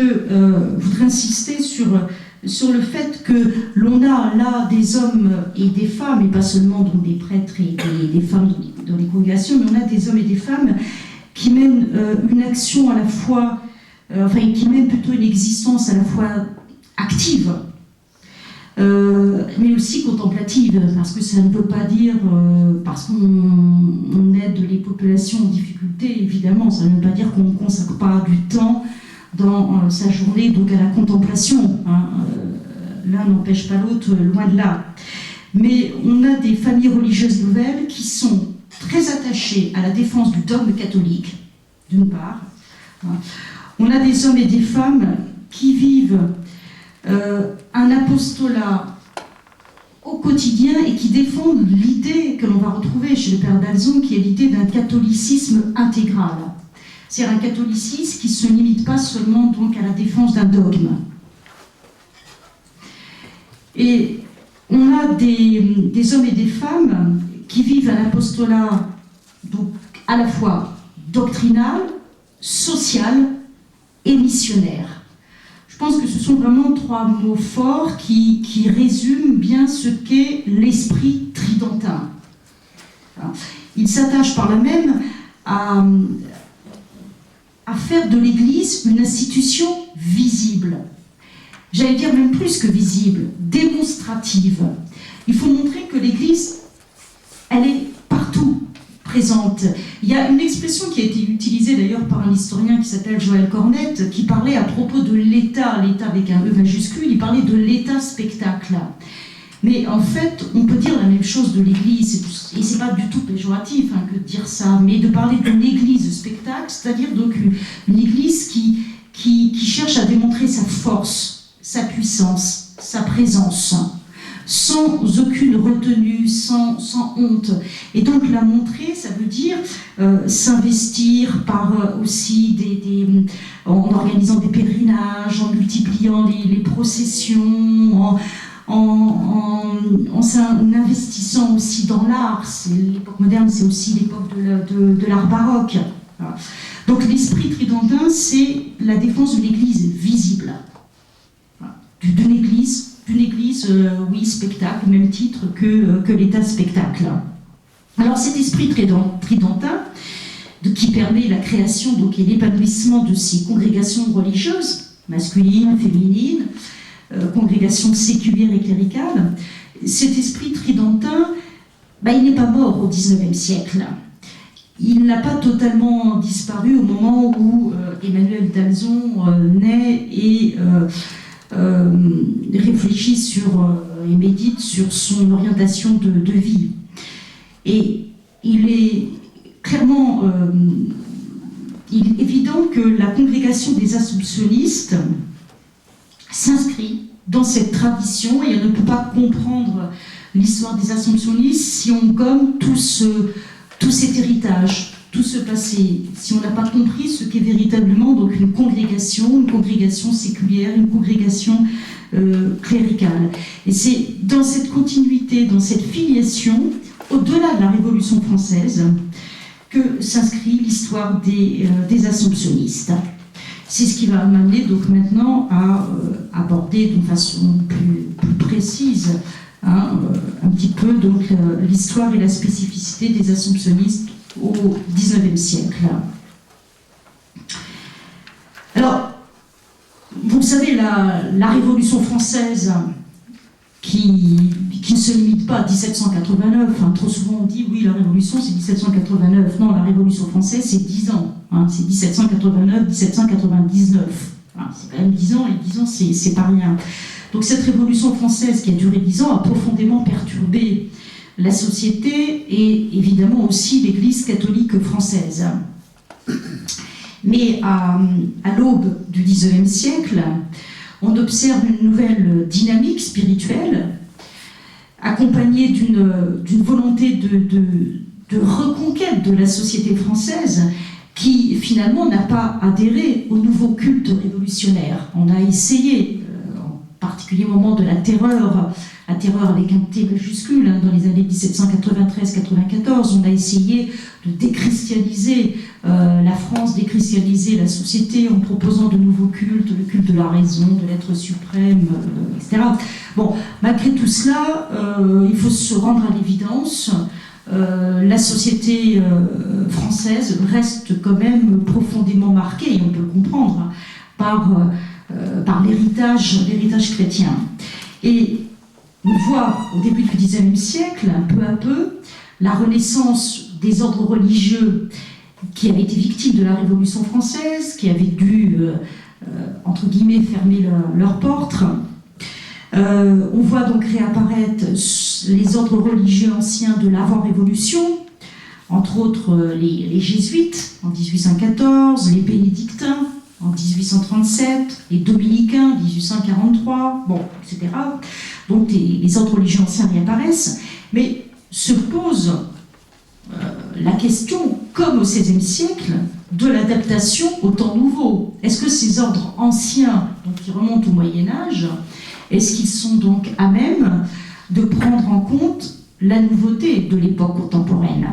voudrais insister sur le fait que l'on a là des hommes et des femmes, et pas seulement donc des prêtres et des femmes dans les congrégations, mais on a des hommes et des femmes qui mènent une action à la fois, qui mènent plutôt une existence à la fois active, mais aussi contemplative, parce que ça ne veut pas dire, parce qu'on aide les populations en difficulté, évidemment, ça ne veut pas dire qu'on ne consacre pas du temps dans sa journée donc à la contemplation. L'un n'empêche pas l'autre, loin de là. Mais on a des familles religieuses nouvelles qui sont très attachées à la défense du dogme catholique, d'une part. On a des hommes et des femmes qui vivent un apostolat au quotidien et qui défendent l'idée que l'on va retrouver chez le père d'Alzon, qui est l'idée d'un catholicisme intégral. C'est-à-dire un catholicisme qui ne se limite pas seulement donc à la défense d'un dogme. Et on a des hommes et des femmes qui vivent un apostolat donc à la fois doctrinal, social et missionnaire. Je pense que ce sont vraiment trois mots forts qui résument bien ce qu'est l'esprit tridentin. Il s'attache par là même à faire de l'Église une institution visible. J'allais dire même plus que visible, démonstrative. Il faut montrer que l'Église, elle est partout présente. Il y a une expression qui a été utilisée d'ailleurs par un historien qui s'appelle Joël Cornette, qui parlait à propos de l'État, l'État avec un E majuscule, il parlait de l'État-spectacle. Mais en fait, on peut dire la même chose de l'Église, et c'est pas du tout péjoratif que de dire ça, mais de parler d'une Église spectacle, c'est-à-dire donc une Église qui cherche à démontrer sa force, sa puissance, sa présence, sans aucune retenue, sans honte. Et donc la montrer, ça veut dire s'investir par aussi en organisant des pèlerinages, en multipliant les processions, en investissant aussi dans l'art. L'époque moderne, c'est aussi l'époque de l'art baroque. Voilà. Donc l'esprit tridentin, c'est la défense de l'Église visible. Voilà. D'une église, oui, spectacle, même titre que l'État spectacle. Alors cet esprit tridentin, qui permet la création donc, et l'épanouissement de ces congrégations religieuses, masculines, féminines, congrégations séculières et cléricales, cet esprit tridentin, il n'est pas mort au XIXe siècle. Il n'a pas totalement disparu au moment où Emmanuel d'Alzon naît et réfléchit et médite sur son orientation de vie. Et il est clairement il est évident que la congrégation des Assomptionnistes s'inscrit dans cette tradition, et on ne peut pas comprendre l'histoire des Assomptionnistes si on gomme tout cet héritage, tout ce passé, si on n'a pas compris ce qu'est véritablement donc une congrégation séculière, une congrégation cléricale. Et c'est dans cette continuité, dans cette filiation, au-delà de la Révolution française, que s'inscrit l'histoire des Assomptionnistes. C'est ce qui va m'amener donc maintenant à aborder d'une façon plus précise un petit peu donc l'histoire et la spécificité des Assomptionnistes au XIXe siècle. Alors, vous le savez, la Révolution française, qui ne se limite pas à 1789, hein, trop souvent on dit oui, la Révolution c'est 1789. Non, la Révolution française c'est 10 ans, hein, c'est 1789-1799. Hein, c'est quand même 10 ans, et 10 ans c'est pas rien. Donc cette Révolution française qui a duré 10 ans a profondément perturbé la société et évidemment aussi l'Église catholique française. Mais à l'aube du XIXe siècle, on observe une nouvelle dynamique spirituelle accompagnée d'une volonté de reconquête de la société française qui finalement n'a pas adhéré au nouveau culte révolutionnaire. On a essayé, en particulier au moment de la terreur avec un T majuscule, hein, dans les années 1793-94, on a essayé de déchristianiser la France, déchristianiser la société en proposant de nouveaux cultes, le culte de la raison, de l'être suprême, etc. Bon, malgré tout cela, il faut se rendre à l'évidence, la société française reste quand même profondément marquée, et on peut le comprendre, par l'héritage chrétien. Et on voit au début du XIXe siècle, peu à peu, la renaissance des ordres religieux qui avaient été victimes de la Révolution française, qui avaient dû, entre guillemets, fermer leurs portes. On voit donc réapparaître les ordres religieux anciens de l'avant-révolution, entre autres les jésuites en 1814, les bénédictins en 1837, les dominicains en 1843, bon, etc. Donc les ordres religieux anciens réapparaissent, mais se pose la question, comme au XVIe siècle, de l'adaptation au temps nouveau. Est-ce que ces ordres anciens, donc qui remontent au Moyen-Âge, est-ce qu'ils sont donc à même de prendre en compte la nouveauté de l'époque contemporaine ?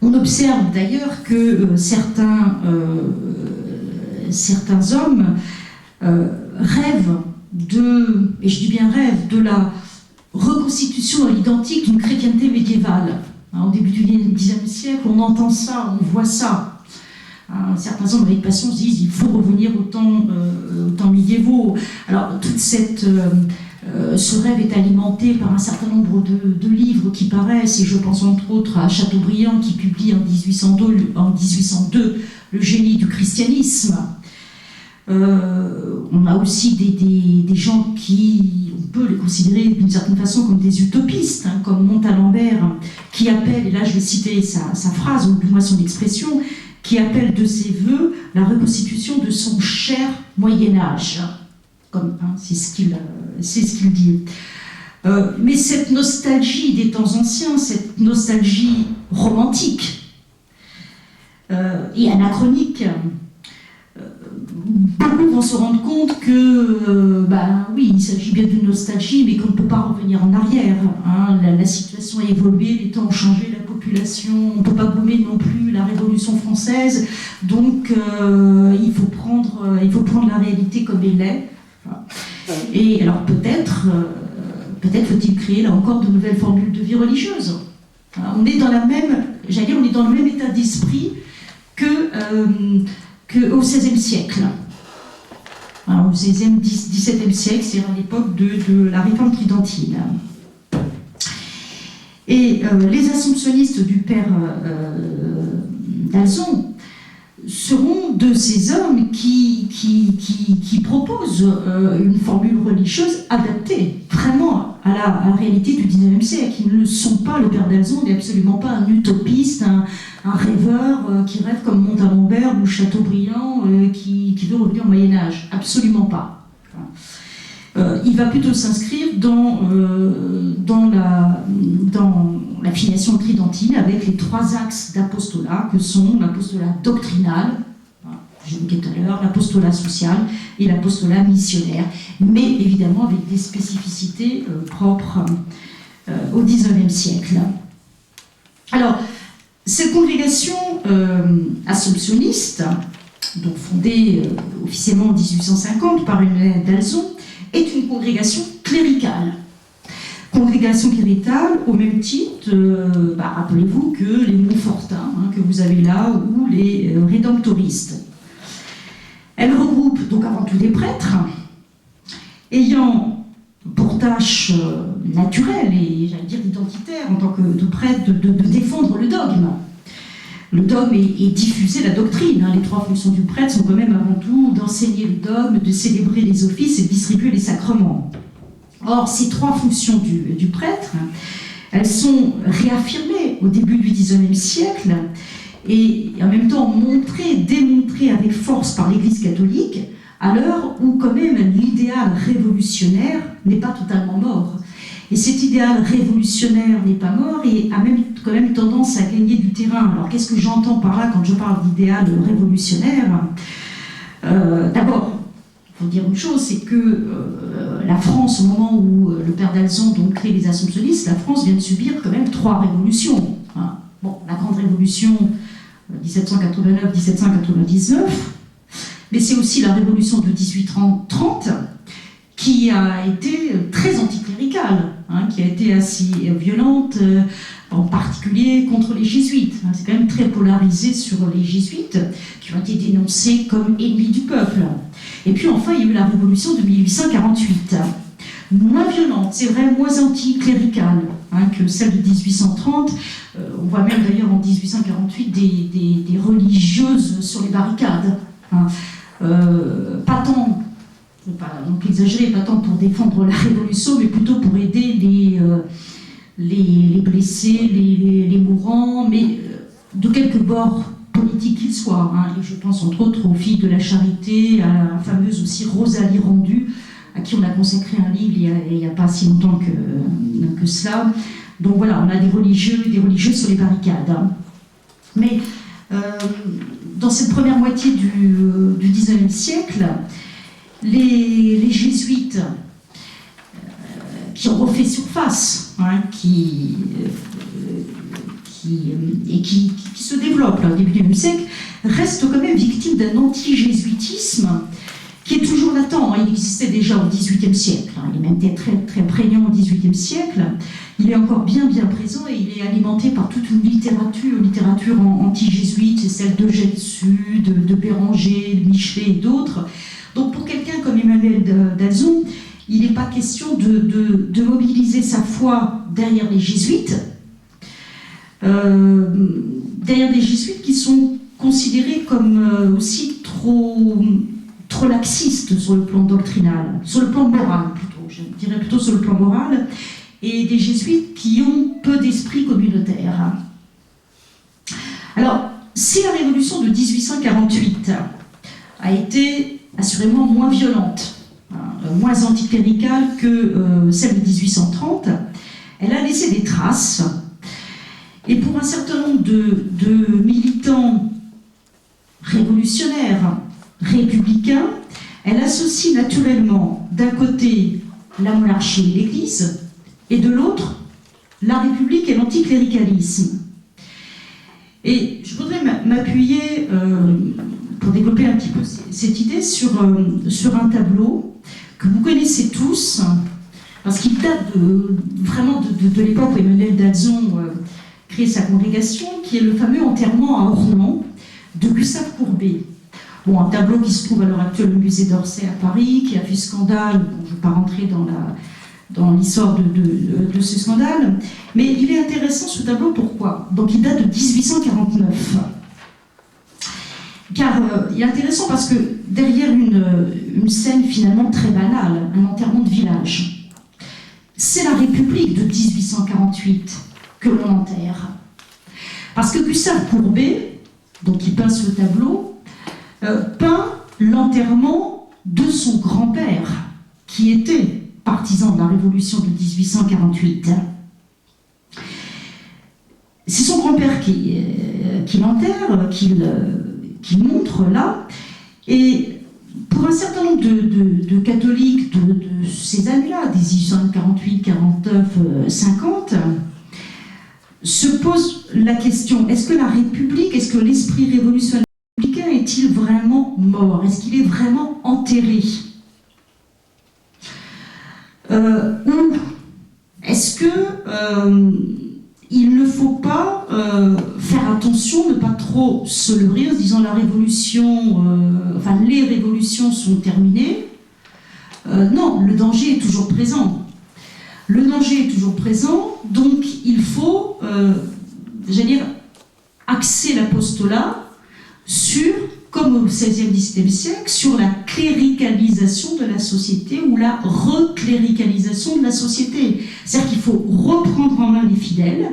On observe d'ailleurs que certains hommes rêvent de, et je dis bien rêvent, de la reconstitution à l'identique d'une chrétienté médiévale. Au début du XIXe siècle, on entend ça, on voit ça. Certains hommes avec passion se disent qu'il faut revenir aux temps médiévaux. Alors, toute ce rêve est alimenté par un certain nombre de livres qui paraissent, et je pense entre autres à Chateaubriand qui publie en 1802 Le génie du christianisme. On a aussi des gens qui, on peut les considérer d'une certaine façon comme des utopistes, hein, comme Montalembert, qui appelle, et là je vais citer sa phrase, ou du moins son expression, qui appelle de ses voeux la reconstitution de son cher Moyen-Âge. Comme, hein, c'est ce qu'il dit. Mais cette nostalgie des temps anciens, cette nostalgie romantique et anachronique, beaucoup vont se rendre compte que, oui, il s'agit bien d'une nostalgie, mais qu'on ne peut pas revenir en arrière. Hein. La situation a évolué, les temps ont changé, la population, on ne peut pas gommer non plus la Révolution française, donc il faut prendre la réalité comme elle est. Et alors peut-être faut-il créer là encore de nouvelles formules de vie religieuse. On est dans on est dans le même état d'esprit qu'au XVIe siècle. Alors, au XVIe, XVIIe siècle, c'est à l'époque de la réforme tridentine. Et les assomptionnistes du père d'Alzon seront de ces hommes qui proposent une formule religieuse adaptée vraiment à la réalité du XIXe siècle. Ils ne sont pas, le père d'Alzon n'est absolument pas un utopiste, un rêveur qui rêve comme Montalembert ou Chateaubriand qui veut revenir au Moyen-Âge. Absolument pas. Il va plutôt s'inscrire dans la filiation tridentine avec les trois axes d'apostolat que sont l'apostolat doctrinal, je l'ai dit tout à l'heure, l'apostolat social et l'apostolat missionnaire, mais évidemment avec des spécificités propres au XIXe siècle. Alors, cette congrégation assomptionniste, donc fondée officiellement en 1850 par Emmanuel d'Alzon, est une congrégation cléricale. Congrégation cléricale au même titre, rappelez-vous, que les Montfortins, que vous avez là, ou les rédemptoristes. Elle regroupe donc avant tout des prêtres, ayant pour tâche naturelle et j'allais dire identitaire en tant que prêtre de défendre le dogme. Le dogme est diffuser la doctrine. Les trois fonctions du prêtre sont quand même avant tout d'enseigner le dogme, de célébrer les offices et de distribuer les sacrements. Or, ces trois fonctions du prêtre, elles sont réaffirmées au début du XIXe siècle et en même temps démontrées avec force par l'Église catholique, à l'heure où quand même l'idéal révolutionnaire n'est pas totalement mort. Et cet idéal révolutionnaire n'est pas mort et a même quand même tendance à gagner du terrain. Alors qu'est-ce que j'entends par là quand je parle d'idéal révolutionnaire ? D'abord, il faut dire une chose, c'est que la France, au moment où le père d'Alzon donc crée les Assomptionnistes, la France vient de subir quand même 3 révolutions. Bon, la Grande Révolution 1789-1799, mais c'est aussi la Révolution de 1830 qui a été très anticléricale, qui a été assez violente, en particulier contre les jésuites. C'est quand même très polarisé sur les jésuites, qui ont été dénoncés comme ennemis du peuple. Et puis enfin, il y a eu la Révolution de 1848, moins violente, c'est vrai, moins anticléricale que celle de 1830. On voit même d'ailleurs en 1848 des religieuses sur les barricades. Pas tant, faut pas donc exagérer, pas tant pour défendre la révolution, mais plutôt pour aider les blessés, les mourants, mais de quelque bord politique qu'ils soient. Et je pense entre autres aux filles de la charité, à la fameuse aussi Rosalie Rendu, à qui on a consacré un livre il n'y a pas si longtemps que cela. Donc voilà, on a des religieux sur les barricades. Mais dans cette première moitié du XIXe siècle, les jésuites qui ont refait surface, qui se développent au début du XIXe siècle, restent quand même victimes d'un anti-jésuitisme qui est toujours latent. Il existait déjà au XVIIIe siècle, il est même très, très prégnant au XVIIIe siècle. Il est encore bien présent et il est alimenté par toute une littérature anti-jésuite, c'est celle d'Eugène Sue, de Béranger, de Michelet et d'autres. Donc pour quelqu'un comme Emmanuel d'Alzon, il n'est pas question de mobiliser sa foi derrière les jésuites, derrière des jésuites qui sont considérés comme aussi trop laxistes sur le plan doctrinal, sur le plan moral plutôt, je dirais plutôt sur le plan moral, et des jésuites qui ont peu d'esprit communautaire. Alors, si la révolution de 1848 a été assurément moins violente, moins anticléricale que celle de 1830, elle a laissé des traces. Et pour un certain nombre de militants révolutionnaires, républicains, elle associe naturellement d'un côté la monarchie et l'Église, et de l'autre la République et l'anticléricalisme. Et je voudrais m'appuyer, pour développer un petit peu cette idée, sur un tableau que vous connaissez tous, parce qu'il date vraiment de l'époque où Emmanuel d'Alzon crée sa congrégation, qui est le fameux enterrement à Ornans de Gustave Courbet. Bon, un tableau qui se trouve à l'heure actuelle au musée d'Orsay à Paris, qui a fait scandale. Bon, je ne vais pas rentrer dans l'histoire de ce scandale, mais il est intéressant ce tableau, pourquoi ? Donc il date de 1849. Car il est intéressant parce que derrière une scène finalement très banale, un enterrement de village, c'est la République de 1848 que l'on enterre. Parce que Gustave Courbet, donc qui peint ce tableau, peint l'enterrement de son grand-père, qui était partisan de la Révolution de 1848. C'est son grand-père qui l'enterre, qu'il montre là, et pour un certain nombre de catholiques de ces années-là, des 1848, 49, 50, se pose la question, est-ce que la République, est-ce que l'esprit révolutionnaire républicain est-il vraiment mort? Est-ce qu'il est vraiment enterré? Ou est-ce que il ne faut pas faire attention, ne pas trop se leurrer en se disant la révolution, les révolutions sont terminées. Non, le danger est toujours présent. Le danger est toujours présent, donc il faut, axer l'apostolat sur, comme au XVIe, XVIIe siècle, sur la cléricalisation de la société ou la recléricalisation de la société. C'est-à-dire qu'il faut reprendre en main les fidèles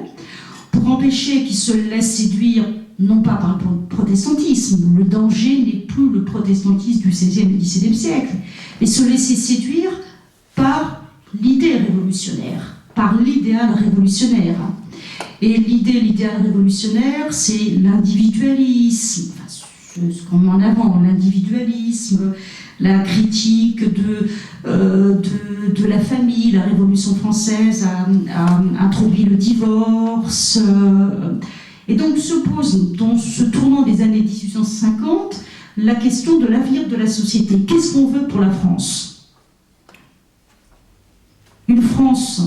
pour empêcher qu'ils se laissent séduire, non pas par le protestantisme, le danger n'est plus le protestantisme du XVIe et XVIIe siècle, mais se laisser séduire par l'idée révolutionnaire, par l'idéal révolutionnaire. Et l'idéal révolutionnaire, c'est l'individualisme, ce qu'on met en avant, l'individualisme, la critique de la famille. La Révolution française a introduit le divorce. Et donc se pose, dans ce tournant des années 1850, la question de l'avenir de la société. Qu'est-ce qu'on veut pour la France? Une France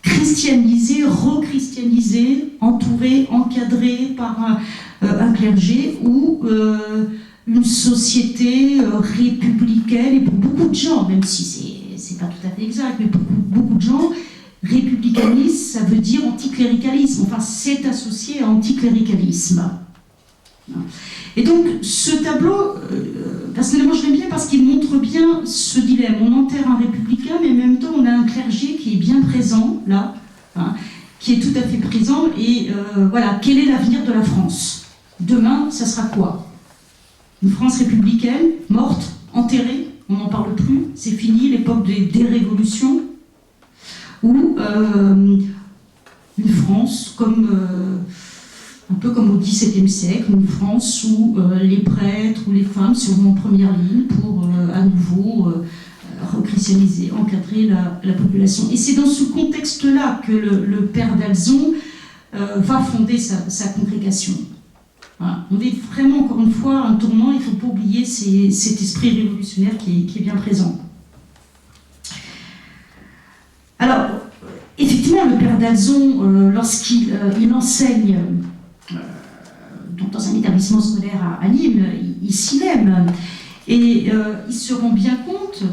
christianisée, rechristianisée, entourée, encadrée par un clergé, ou une société républicaine, et pour beaucoup de gens, même si c'est pas tout à fait exact, mais pour beaucoup de gens, républicanisme, ça veut dire anticléricalisme, enfin c'est associé à anticléricalisme. Et donc ce tableau, personnellement je l'aime bien parce qu'il montre bien ce dilemme. On enterre un républicain, mais en même temps on a un clergé qui est bien présent, là, qui est tout à fait présent, et voilà, quel est l'avenir de la France? Demain, ça sera quoi? Une France républicaine, morte, enterrée, on n'en parle plus, c'est fini, l'époque des révolutions, ou une France un peu comme au XVIIe siècle, une France où les prêtres ou les femmes seront en première ligne pour à nouveau rechristianiser, encadrer la population. Et c'est dans ce contexte-là que le père d'Alzon va fonder sa congrégation. Voilà. On est vraiment, encore une fois, un tournant, il ne faut pas oublier cet esprit révolutionnaire qui est bien présent. Alors, effectivement, le père d'Alzon, lorsqu'il enseigne dans un établissement scolaire à Nîmes, il s'y aime. Et il se rend bien compte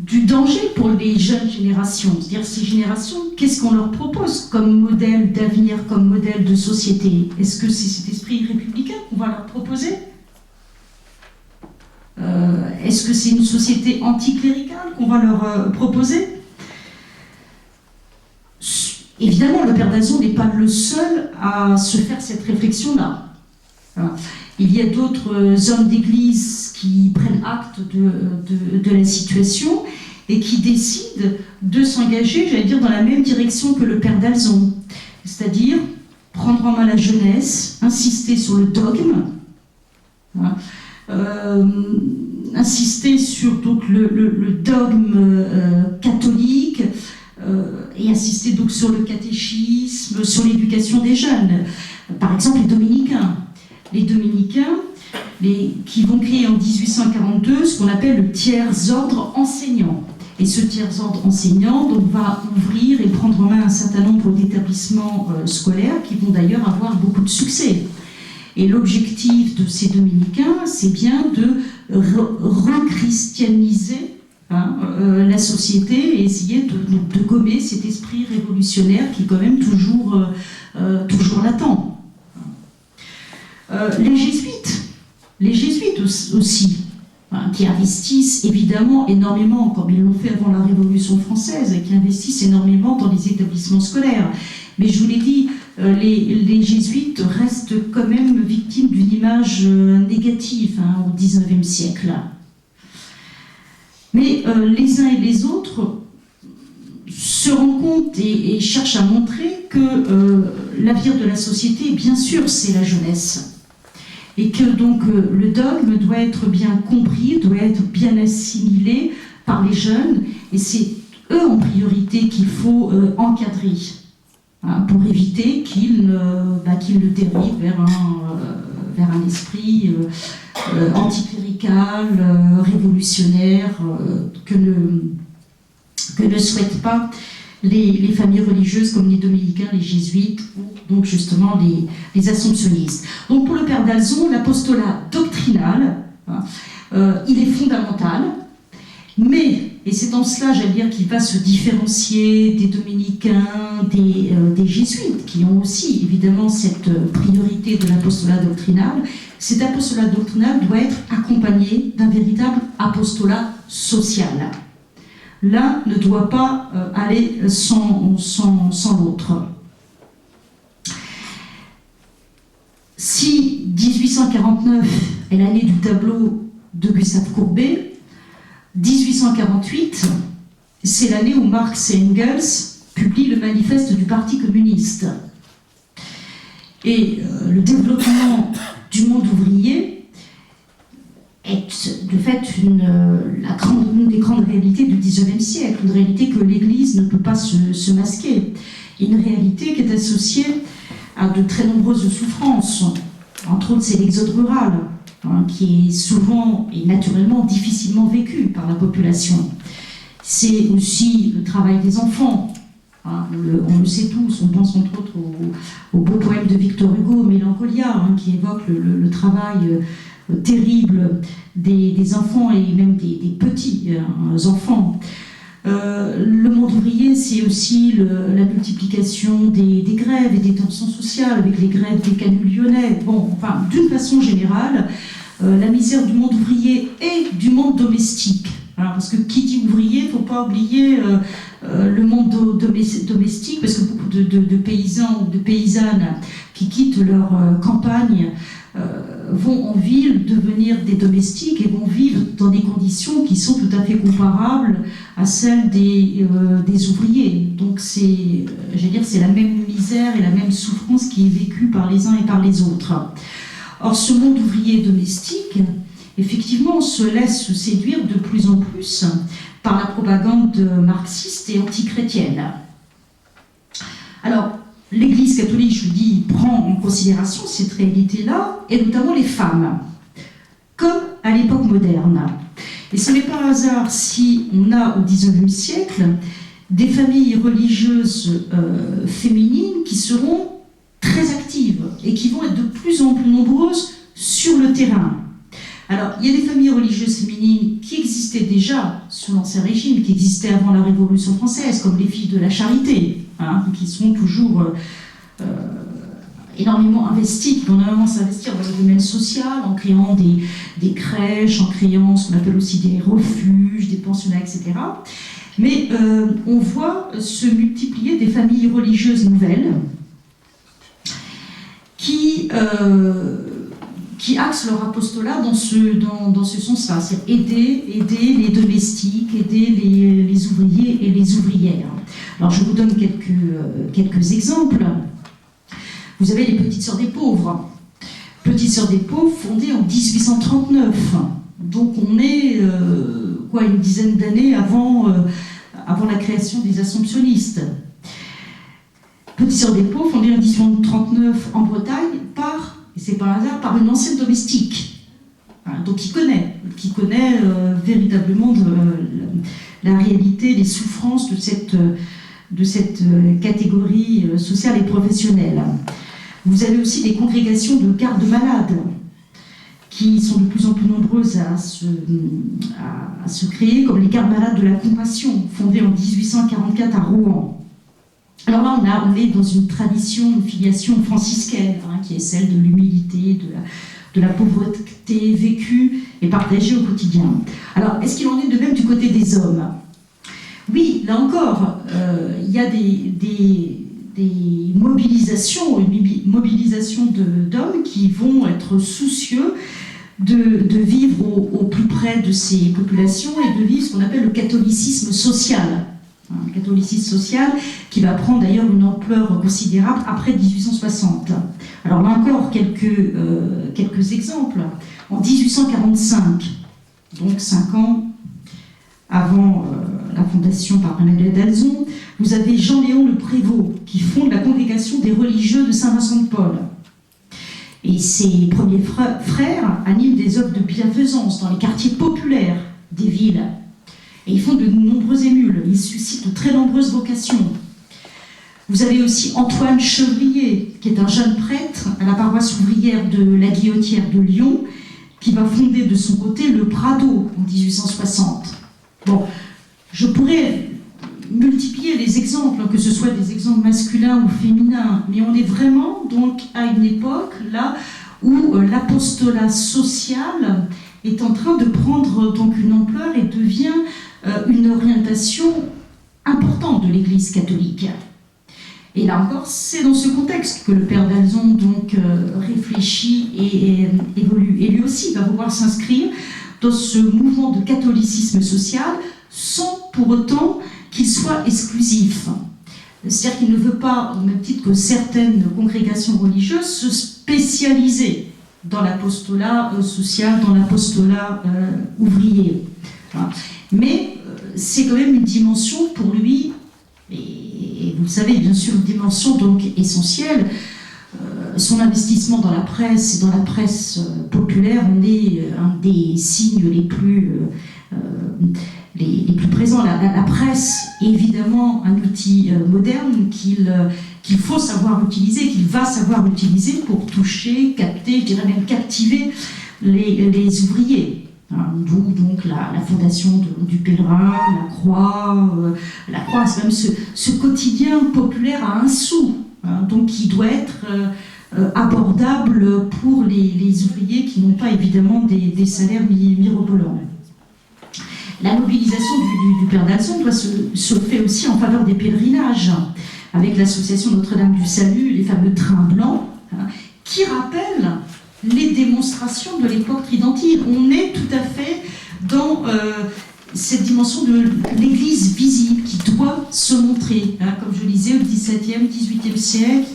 du danger pour les jeunes générations. C'est-à-dire, ces générations, qu'est-ce qu'on leur propose comme modèle d'avenir, comme modèle de société? Est-ce que c'est cet esprit républicain qu'on va leur proposer? Est-ce que c'est une société anticléricale qu'on va leur proposer? Évidemment, le père d'Alzon n'est pas le seul à se faire cette réflexion-là. Voilà. Il y a d'autres hommes d'église qui prennent acte de la situation et qui décident de s'engager, j'allais dire, dans la même direction que le père d'Alzon. C'est-à-dire prendre en main la jeunesse, insister sur le dogme, voilà, insister sur donc, le dogme catholique, et insister donc sur le catéchisme, sur l'éducation des jeunes. Par exemple, les dominicains qui vont créer en 1842 ce qu'on appelle le tiers-ordre enseignant. Et ce tiers-ordre enseignant donc, va ouvrir et prendre en main un certain nombre d'établissements scolaires qui vont d'ailleurs avoir beaucoup de succès. Et l'objectif de ces dominicains, c'est bien de rechristianiser la société et essayer de gommer cet esprit révolutionnaire qui est quand même toujours latent. Les jésuites aussi, qui investissent évidemment énormément, comme ils l'ont fait avant la Révolution française, et qui investissent énormément dans les établissements scolaires. Mais je vous l'ai dit, les jésuites restent quand même victimes d'une image négative au XIXe siècle. Mais les uns et les autres se rendent compte et cherchent à montrer que l'avenir de la société, bien sûr, c'est la jeunesse. Et que donc le dogme doit être bien compris, doit être bien assimilé par les jeunes. Et c'est eux en priorité qu'il faut encadrer, pour éviter qu'ils ne dérivent vers un esprit anticlérical, révolutionnaire, que ne souhaitent pas les familles religieuses comme les dominicains, les jésuites, ou donc justement les assomptionnistes. Donc pour le père d'Alzon, l'apostolat doctrinal, il est fondamental, mais, et c'est en cela, j'allais dire, qu'il va se différencier des dominicains, des jésuites, qui ont aussi évidemment cette priorité de l'apostolat doctrinal. Cet apostolat doctrinal doit être accompagné d'un véritable apostolat social. L'un ne doit pas aller sans l'autre. Si 1849 est l'année du tableau de Gustave Courbet, 1848, c'est l'année où Marx et Engels publient le manifeste du Parti communiste. Et le développement du monde ouvrier est de fait une des grandes réalités du XIXe siècle, une réalité que l'Église ne peut pas se masquer, et une réalité qui est associée à de très nombreuses souffrances. Entre autres, c'est l'exode rural, qui est souvent et naturellement difficilement vécu par la population. C'est aussi le travail des enfants. On le sait tous, on pense entre autres au beau poème de Victor Hugo, Mélancolia, qui évoque le travail terrible des enfants et même des petits enfants. Le monde ouvrier, c'est aussi la multiplication des grèves et des tensions sociales avec les grèves des canuts lyonnais. Bon, enfin, d'une façon générale, la misère du monde ouvrier et du monde domestique. Parce que qui dit ouvrier, il ne faut pas oublier le monde domestique, parce que beaucoup de paysans ou de paysannes qui quittent leur campagne vont en ville devenir des domestiques et vont vivre dans des conditions qui sont tout à fait comparables à celles des ouvriers. Donc c'est la même misère et la même souffrance qui est vécue par les uns et par les autres. Or ce monde ouvrier domestique, effectivement, se laisse séduire de plus en plus par la propagande marxiste et antichrétienne. Alors, l'Église catholique, je le dis, prend en considération cette réalité-là, et notamment les femmes, comme à l'époque moderne. Et ce n'est pas un hasard si on a au XIXe siècle des familles religieuses féminines qui seront très actives et qui vont être de plus en plus nombreuses sur le terrain. Alors, il y a des familles religieuses féminines qui existaient déjà sous l'Ancien Régime, qui existaient avant la Révolution française, comme les filles de la Charité, qui sont toujours énormément investies, qui vont énormément s'investir dans le domaine social, en créant des crèches, en créant ce qu'on appelle aussi des refuges, des pensionnats, etc. Mais on voit se multiplier des familles religieuses nouvelles qui axent leur apostolat dans ce sens-là, c'est aider les domestiques, aider les ouvriers et les ouvrières. Alors je vous donne quelques exemples. Vous avez les Petites Sœurs des Pauvres. Petites Sœurs des Pauvres fondées en 1839. Donc on est une dizaine d'années avant la création des Assomptionnistes. Petites Sœurs des Pauvres fondées en 1839 en Bretagne et c'est par hasard, par une ancienne domestique, donc qui connaît véritablement la réalité, les souffrances de cette catégorie sociale et professionnelle. Vous avez aussi des congrégations de gardes-malades qui sont de plus en plus nombreuses à se créer, comme les gardes-malades de la Compassion, fondées en 1844 à Rouen. Alors là, on est dans une tradition, une filiation franciscaine, qui est celle de l'humilité, de la pauvreté vécue et partagée au quotidien. Alors, est-ce qu'il en est de même du côté des hommes ? Oui, là encore, il y a des mobilisations, une mobilisation d'hommes qui vont être soucieux de vivre au plus près de ces populations et de vivre ce qu'on appelle le catholicisme social. Un catholicisme social qui va prendre d'ailleurs une ampleur considérable après 1860. Alors là encore, quelques exemples. En 1845, donc 5 ans avant la fondation par Bernadette d'Alzon, vous avez Jean-Léon Le Prévost qui fonde la congrégation des religieux de Saint-Vincent-de-Paul. Et ses premiers frères animent des œuvres de bienfaisance dans les quartiers populaires des villes. Et ils font de nombreux émules, ils suscitent de très nombreuses vocations. Vous avez aussi Antoine Chevrier, qui est un jeune prêtre à la paroisse ouvrière de la Guillotière de Lyon, qui va fonder de son côté le Prado en 1860. Bon, je pourrais multiplier les exemples, que ce soit des exemples masculins ou féminins, mais on est vraiment donc à une époque là où l'apostolat social est en train de prendre donc une ampleur et devient une orientation importante de l'Église catholique. Et là encore, c'est dans ce contexte que le père d'Alzon donc réfléchit et évolue. Et lui aussi va pouvoir s'inscrire dans ce mouvement de catholicisme social sans pour autant qu'il soit exclusif. C'est-à-dire qu'il ne veut pas, au même titre que certaines congrégations religieuses, se spécialiser dans l'apostolat social, dans l'apostolat ouvrier. Voilà. Mais c'est quand même une dimension pour lui, et vous le savez, bien sûr, une dimension donc essentielle. Son investissement dans la presse et dans la presse populaire en est un des signes les plus présents. La presse est évidemment un outil moderne qu'il faut savoir utiliser, qu'il va savoir utiliser pour toucher, capter, je dirais même captiver les ouvriers. D'où donc la fondation du Pèlerin, la Croix, c'est même ce quotidien populaire à 1 sou, donc qui doit être abordable pour les ouvriers qui n'ont pas évidemment des salaires mirobolants. La mobilisation du père d'Alzon se fait aussi en faveur des pèlerinages, avec l'association Notre-Dame du Salut, les fameux trains blancs, qui rappellent les démonstrations de l'époque tridentine. On est tout à fait dans cette dimension de l'Église visible qui doit se montrer. Comme je le disais, au XVIIe, XVIIIe siècle,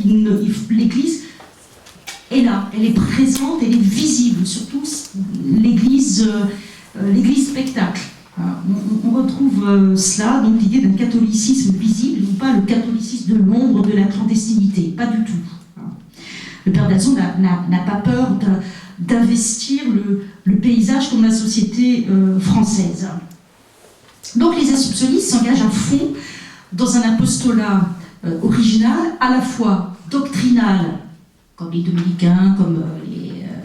l'Église est là, elle est présente, elle est visible, surtout l'Église spectacle. On retrouve cela, donc l'idée d'un catholicisme visible, non pas le catholicisme de l'ombre, de la clandestinité, pas du tout. Le père d'Alzon n'a pas peur d'investir le paysage comme la société française. Donc les assomptionnistes s'engagent à fond dans un apostolat original, à la fois doctrinal, comme les dominicains, comme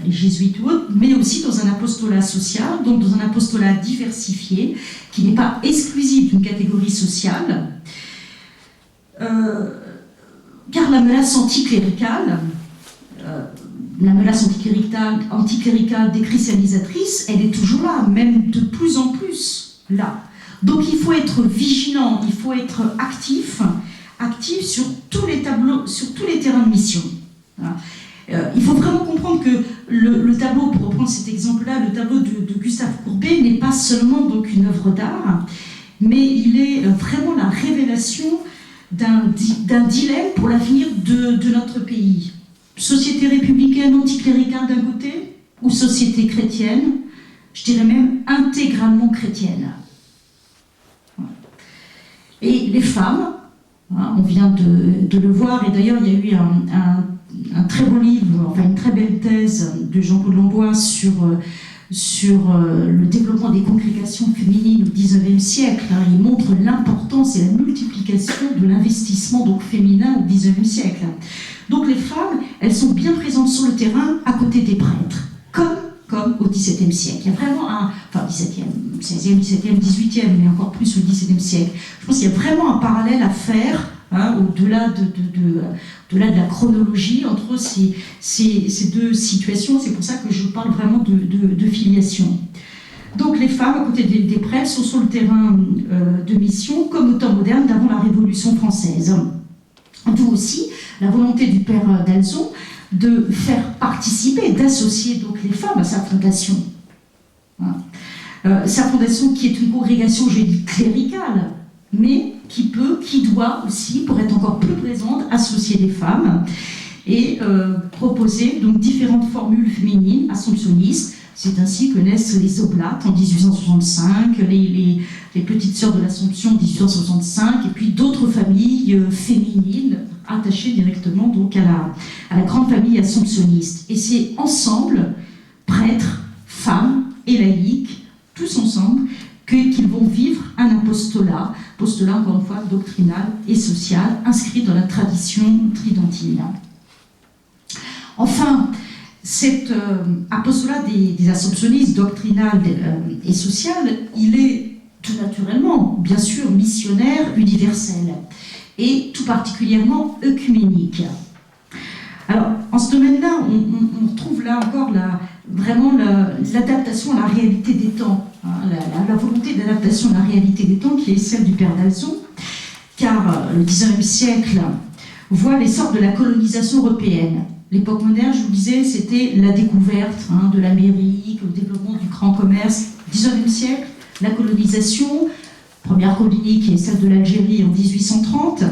les jésuites ou autres, mais aussi dans un apostolat social, donc dans un apostolat diversifié, qui n'est pas exclusif d'une catégorie sociale, car la menace anticléricale, déchristianisatrice, elle est toujours là, même de plus en plus là. Donc il faut être vigilant, il faut être actif sur tous les tableaux, sur tous les terrains de mission. Voilà. Il faut vraiment comprendre que le tableau, pour reprendre cet exemple-là, le tableau de Gustave Courbet n'est pas seulement donc une œuvre d'art, mais il est vraiment la révélation d'un dilemme pour l'avenir de notre pays. Société républicaine anticléricale d'un côté, ou société chrétienne, je dirais même intégralement chrétienne. Et les femmes, on vient de le voir, et d'ailleurs il y a eu un très beau livre, enfin une très belle thèse de Jean-Paul Lambois sur le développement des congrégations féminines au XIXe siècle. Il montre l'importance et la multiplication de l'investissement donc féminin au XIXe siècle. Donc les femmes, elles sont bien présentes sur le terrain à côté des prêtres, comme au XVIIe siècle. Il y a vraiment XVIe, XVIe, XVIIe, XVIIIe, mais encore plus au XVIIe siècle. Je pense qu'il y a vraiment un parallèle à faire, au-delà de la chronologie entre ces deux situations. C'est pour ça que je parle vraiment de filiation. Donc les femmes, à côté des prêtres, sont sur le terrain de mission, comme au temps moderne d'avant la Révolution française. D'où aussi la volonté du père d'Alzon de faire participer, d'associer donc les femmes à sa fondation. Sa fondation qui est une congrégation, j'ai dit, cléricale, mais qui doit aussi, pour être encore plus présente, associer des femmes et proposer donc différentes formules féminines assomptionnistes. C'est ainsi que naissent les Oblates en 1865, les petites sœurs de l'Assomption en 1865, et puis d'autres familles féminines attachées directement donc à la grande famille assomptionniste. Et c'est ensemble, prêtres, femmes et laïcs, tous ensemble, qu'ils vont vivre un apostolat encore une fois doctrinal et social, inscrit dans la tradition tridentine. Enfin, cet apostolat des assomptionnistes doctrinal et social, il est tout naturellement, bien sûr, missionnaire, universel, et tout particulièrement œcuménique. Alors, en ce domaine-là, on trouve là encore vraiment l'adaptation à la réalité des temps, hein, la volonté d'adaptation à la réalité des temps qui est celle du Père d'Alzon, car le XIXe siècle voit l'essor de la colonisation européenne. L'époque moderne, je vous disais, c'était la découverte de l'Amérique, le développement du grand commerce. XIXe siècle, la colonisation, première colonie qui est celle de l'Algérie en 1830,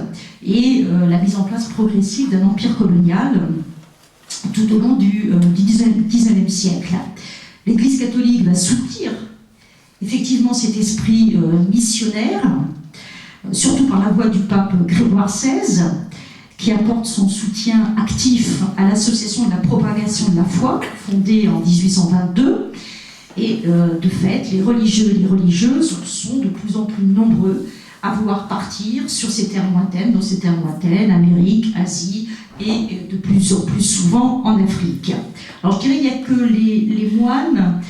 et la mise en place progressive d'un empire colonial tout au long du XIXe siècle. L'Église catholique va soutenir effectivement cet esprit missionnaire, surtout par la voix du pape Grégoire XVI, qui apporte son soutien actif à l'association de la propagation de la foi, fondée en 1822. Et de fait, les religieux et les religieuses sont de plus en plus nombreux à vouloir partir sur ces terres lointaines, dans ces terres lointaines, Amérique, Asie, et de plus en plus souvent en Afrique. Alors je dirais qu'il n'y a que les moines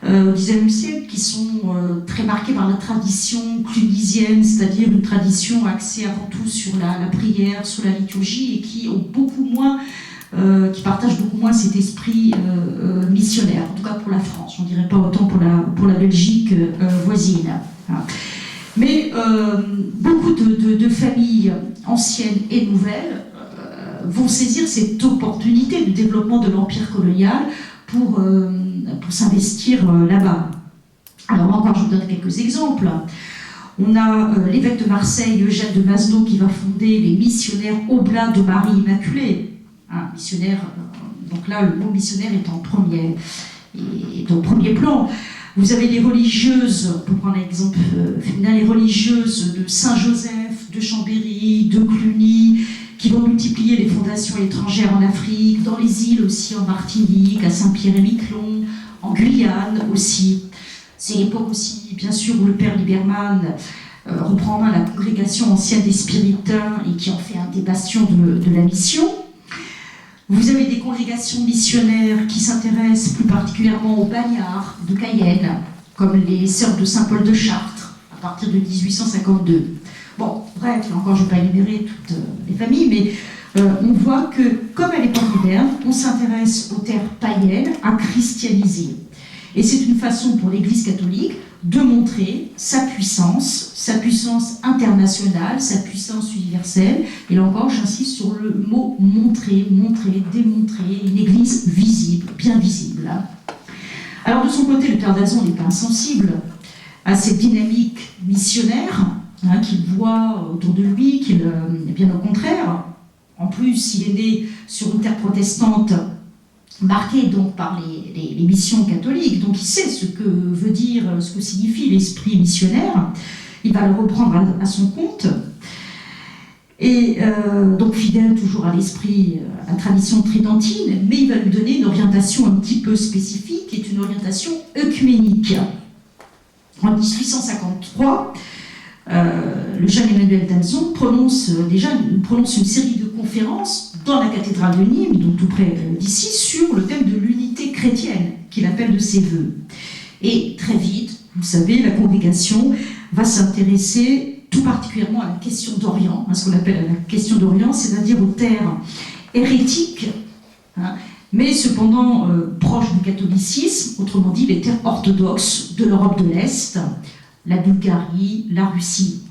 au XIXe siècle qui sont très marqués par la tradition clunisienne, c'est-à-dire une tradition axée avant tout sur la prière, sur la liturgie, et qui ont beaucoup moins, qui partagent beaucoup moins cet esprit missionnaire, en tout cas pour la France. Je n'en dirais pas autant pour la Belgique voisine. Mais beaucoup de familles anciennes et nouvelles vont saisir cette opportunité du développement de l'empire colonial pour s'investir là-bas. Alors encore, je vous donne quelques exemples. On a l'évêque de Marseille, Eugène de Masneau, qui va fonder les missionnaires Oblats de Marie Immaculée. Missionnaire, donc là, le mot missionnaire est en premier plan. Vous avez les religieuses, pour prendre l'exemple féminin, les religieuses de Saint-Joseph, de Chambéry, de Cluny, qui vont multiplier les fondations étrangères en Afrique, dans les îles aussi, en Martinique, à Saint-Pierre-et-Miquelon, en Guyane aussi. C'est l'époque aussi, bien sûr, où le père Liberman reprend en main la congrégation ancienne des Spiritains et qui en fait un des bastions de la mission. Vous avez des congrégations missionnaires qui s'intéressent plus particulièrement aux bagnards de Cayenne, comme les Sœurs de Saint-Paul de Chartres, à partir de 1852. Bon, bref, là encore, je ne vais pas énumérer toutes les familles, mais on voit que, comme à l'époque moderne, on s'intéresse aux terres païennes à christianiser. Et c'est une façon pour l'Église catholique de montrer sa puissance internationale, sa puissance universelle. Et là encore, j'insiste sur le mot montrer, démontrer, une Église visible, bien visible. Alors de son côté, le père d'Alzon n'est pas insensible à cette dynamique missionnaire qu'il voit autour de lui, bien au contraire. En plus, il est né sur une terre protestante marqué donc par les missions catholiques, donc il sait ce que veut dire, ce que signifie l'esprit missionnaire. Il va le reprendre à son compte, et donc fidèle toujours à l'esprit, à la tradition tridentine, mais il va lui donner une orientation un petit peu spécifique, qui est une orientation œcuménique. En 1853, le jeune Emmanuel d'Alzon prononce une série de conférences dans la cathédrale de Nîmes, donc tout près d'ici, sur le thème de l'unité chrétienne, qu'il appelle de ses vœux. Et très vite, vous savez, la congrégation va s'intéresser tout particulièrement à la question d'Orient, ce qu'on appelle la question d'Orient, c'est-à-dire aux terres hérétiques, mais cependant proches du catholicisme, autrement dit les terres orthodoxes de l'Europe de l'Est, la Bulgarie, la Russie.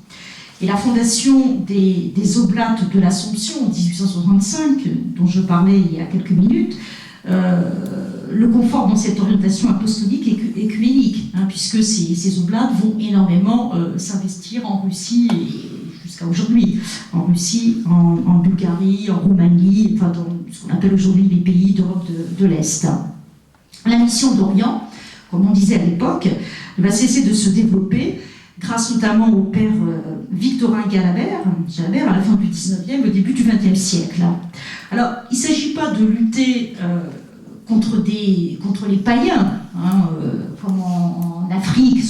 Et la fondation des Oblates de l'Assomption en 1865, dont je parlais il y a quelques minutes, le conforte dans cette orientation apostolique et œcuménique, puisque ces Oblates vont énormément s'investir en Russie, et jusqu'à aujourd'hui, en Russie, en Bulgarie, en Roumanie, enfin dans ce qu'on appelle aujourd'hui les pays d'Europe de l'Est. La mission d'Orient, comme on disait à l'époque, va cesser de se développer grâce notamment au père Victorin Jalabert à la fin du 19e, au début du 20e siècle. Alors, il ne s'agit pas de lutter contre les païens, comme en Afrique,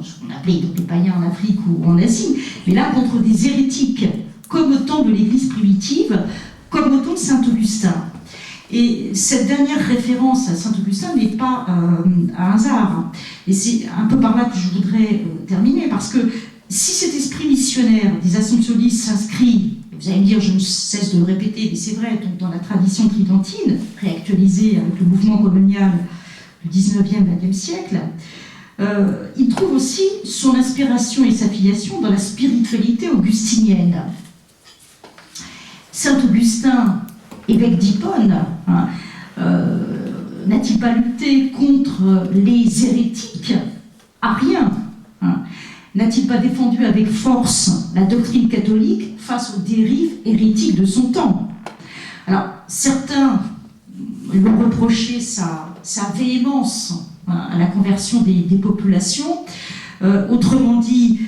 ce qu'on appelait donc les païens en Afrique ou en Asie, mais là contre des hérétiques, comme au temps de l'Église primitive, comme au temps de Saint-Augustin. Et cette dernière référence à Saint-Augustin n'est pas un hasard. Et c'est un peu par là que je voudrais terminer, parce que si cet esprit missionnaire des Assomptionnistes s'inscrit, vous allez me dire, je ne cesse de le répéter, mais c'est vrai, donc dans la tradition tridentine, réactualisée avec le mouvement colonial du 19e, 20e siècle, il trouve aussi son inspiration et sa filiation dans la spiritualité augustinienne. Saint-Augustin, évêque d'Hippone, n'a-t-il pas lutté contre les hérétiques ariens? N'a-t-il pas défendu avec force la doctrine catholique face aux dérives hérétiques de son temps? Alors, certains lui ont reproché sa véhémence à la conversion des populations. Autrement dit,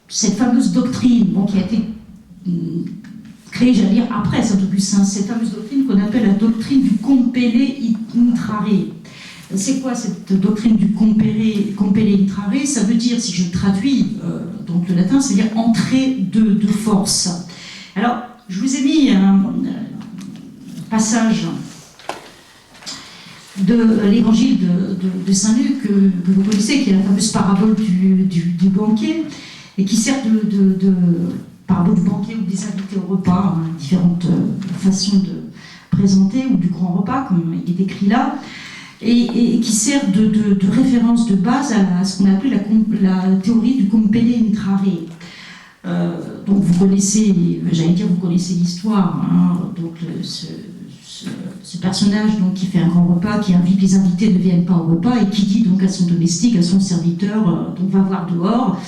cette fameuse doctrine qui a été créée, j'allais dire, après Saint-Augustin, cette fameuse doctrine qu'on appelle la doctrine du compere intrare. C'est quoi cette doctrine du compere intrare? Ça veut dire, si je traduis donc le latin, c'est-à-dire entrée de force. Alors, je vous ai mis un passage de l'évangile de Saint-Luc que vous connaissez, qui est la fameuse parabole du banquet, et qui sert de parabole du banquet ou des invités au repas, différentes façons de présenter, ou du grand repas, comme il est décrit là, et qui sert de référence de base à ce qu'on a appelé la théorie du compere intrare. Donc vous connaissez, j'allais dire, vous connaissez l'histoire, donc ce personnage donc, qui fait un grand repas, qui invite les invités ne viennent pas au repas, et qui dit donc à son domestique, à son serviteur, donc va voir dehors,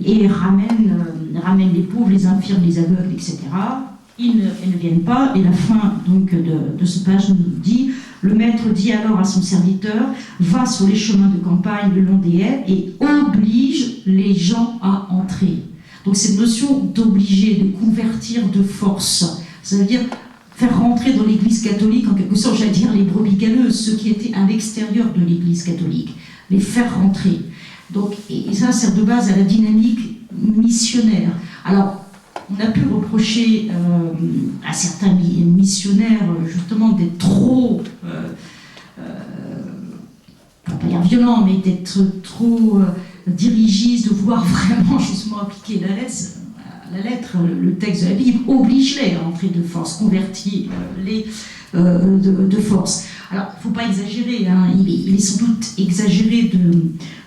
et ramène les pauvres, les infirmes, les aveugles, etc. Ils ne viennent pas, et la fin donc, de ce page nous dit: le maître dit alors à son serviteur, va sur les chemins de campagne le long des haies et oblige les gens à entrer. Donc cette notion d'obliger, de convertir de force, ça veut dire faire rentrer dans l'Église catholique, en quelque sorte, j'allais dire les brebis galeuses, ceux qui étaient à l'extérieur de l'Église catholique, les faire rentrer. Donc, et ça sert de base à la dynamique missionnaire. Alors, on a pu reprocher à certains missionnaires, justement, d'être trop, pas dire violents, mais d'être trop dirigistes, de vouloir vraiment, justement, appliquer la lettre, le texte de la Bible, oblige-les à entrer de force, convertis-les de force. Alors, il ne faut pas exagérer, il est sans doute exagéré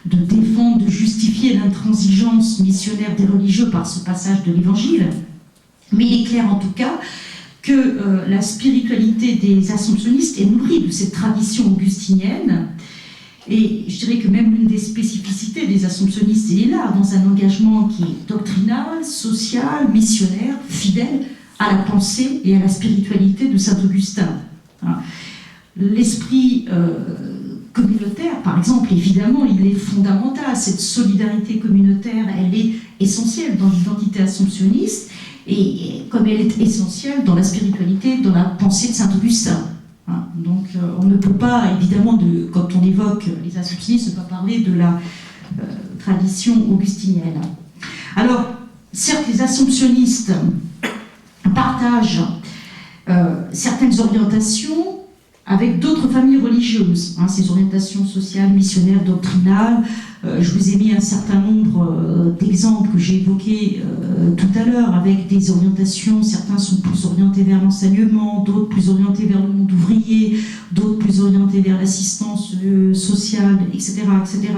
de défendre, de justifier l'intransigeance missionnaire des religieux par ce passage de l'Évangile, mais il est clair en tout cas que la spiritualité des Assomptionnistes est nourrie de cette tradition augustinienne, et je dirais que même l'une des spécificités des Assomptionnistes, elle est là, dans un engagement qui est doctrinal, social, missionnaire, fidèle à la pensée et à la spiritualité de Saint-Augustin. L'esprit communautaire, par exemple, évidemment, il est fondamental. Cette solidarité communautaire, elle est essentielle dans l'identité assomptionniste, et comme elle est essentielle dans la spiritualité, dans la pensée de Saint-Augustin. Donc, on ne peut pas, évidemment, quand on évoque les assomptionnistes, ne pas parler de la tradition augustinienne. Alors, certes, les assomptionnistes partagent certaines orientations avec d'autres familles religieuses, ces orientations sociales, missionnaires, doctrinales. Je vous ai mis un certain nombre d'exemples que j'ai évoqués tout à l'heure, avec des orientations, certains sont plus orientés vers l'enseignement, d'autres plus orientés vers le monde ouvrier, d'autres plus orientés vers l'assistance sociale, etc., etc.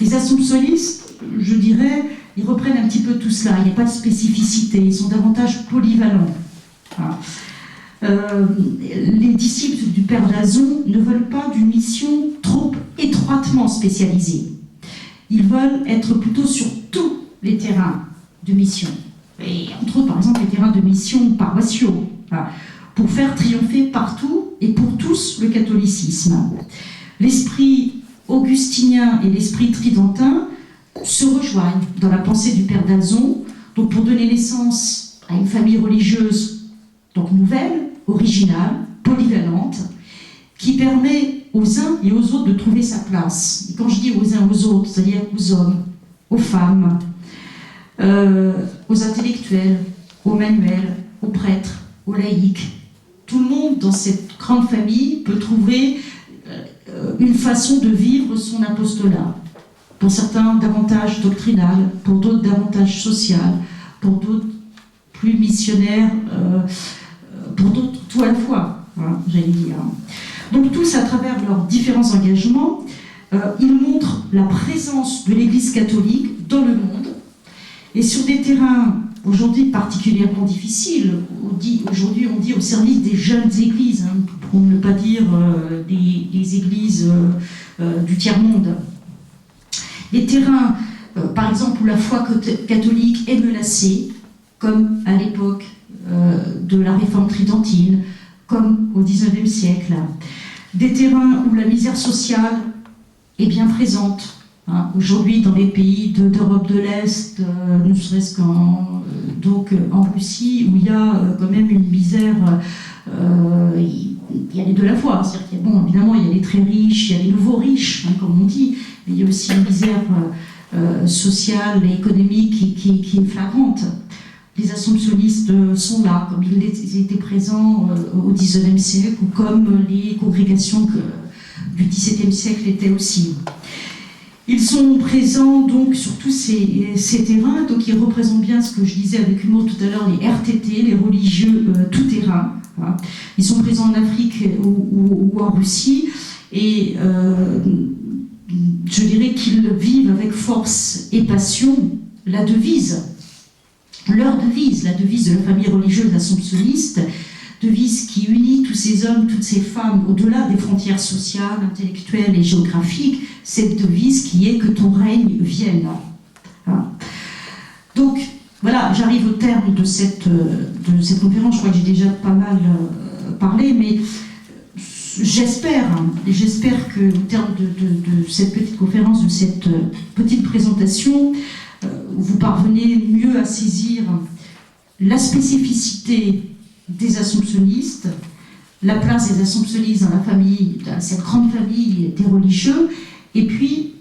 Les assomptionnistes, je dirais, ils reprennent un petit peu tout cela, il n'y a pas de spécificité, ils sont davantage polyvalents. Les disciples du Père Lazon ne veulent pas d'une mission trop étroitement spécialisée. Ils veulent être plutôt sur tous les terrains de mission. Et entre autres, par exemple, les terrains de mission paroissiaux, pour faire triompher partout et pour tous le catholicisme. L'esprit augustinien et l'esprit tridentin se rejoignent dans la pensée du Père Lazon, donc pour donner naissance à une famille religieuse donc nouvelle, originale, polyvalente, qui permet aux uns et aux autres de trouver sa place. Et quand je dis aux uns et aux autres, c'est-à-dire aux hommes, aux femmes, aux intellectuels, aux manuels, aux prêtres, aux laïcs. Tout le monde dans cette grande famille peut trouver une façon de vivre son apostolat. Pour certains, davantage doctrinal, pour d'autres, davantage social, pour d'autres, plus missionnaire, pour d'autres, tout à la fois, voilà, j'allais dire. Donc tous, à travers leurs différents engagements, ils montrent la présence de l'Église catholique dans le monde, et sur des terrains aujourd'hui particulièrement difficiles. Aujourd'hui, on dit au service des jeunes églises, hein, pour ne pas dire des églises du tiers-monde. Des terrains, par exemple, où la foi catholique est menacée, comme à l'époque de la réforme tridentine, comme au XIXe siècle. Des terrains où la misère sociale est bien présente. Hein, aujourd'hui, dans les pays d'Europe de l'Est, ne serait-ce qu'en Russie, où il y a quand même une misère, il y a les deux à la fois. C'est-à-dire qu'il y a, bon, évidemment, il y a les très riches, il y a les nouveaux riches, hein, comme on dit, mais il y a aussi une misère sociale et économique qui est flagrante. Les assomptionnistes sont là, comme ils étaient présents au XIXe siècle, ou comme les congrégations du XVIIe siècle étaient aussi. Ils sont présents donc sur tous ces terrains, donc ils représentent bien ce que je disais avec humour tout à l'heure, les RTT, les religieux tout-terrain. Hein. Ils sont présents en Afrique ou en Russie, et je dirais qu'ils vivent avec force et passion la devise, leur devise, la devise de la famille religieuse assomptionniste, devise qui unit tous ces hommes, toutes ces femmes, au-delà des frontières sociales, intellectuelles et géographiques, cette devise qui est que ton règne vienne. Hein. Donc, voilà, j'arrive au terme de cette conférence, je crois que j'ai déjà pas mal parlé, mais j'espère qu'au terme de cette petite conférence, de cette petite présentation, vous parvenez mieux à saisir la spécificité des assomptionnistes, la place des assomptionnistes dans la famille, dans cette grande famille des religieux, et puis,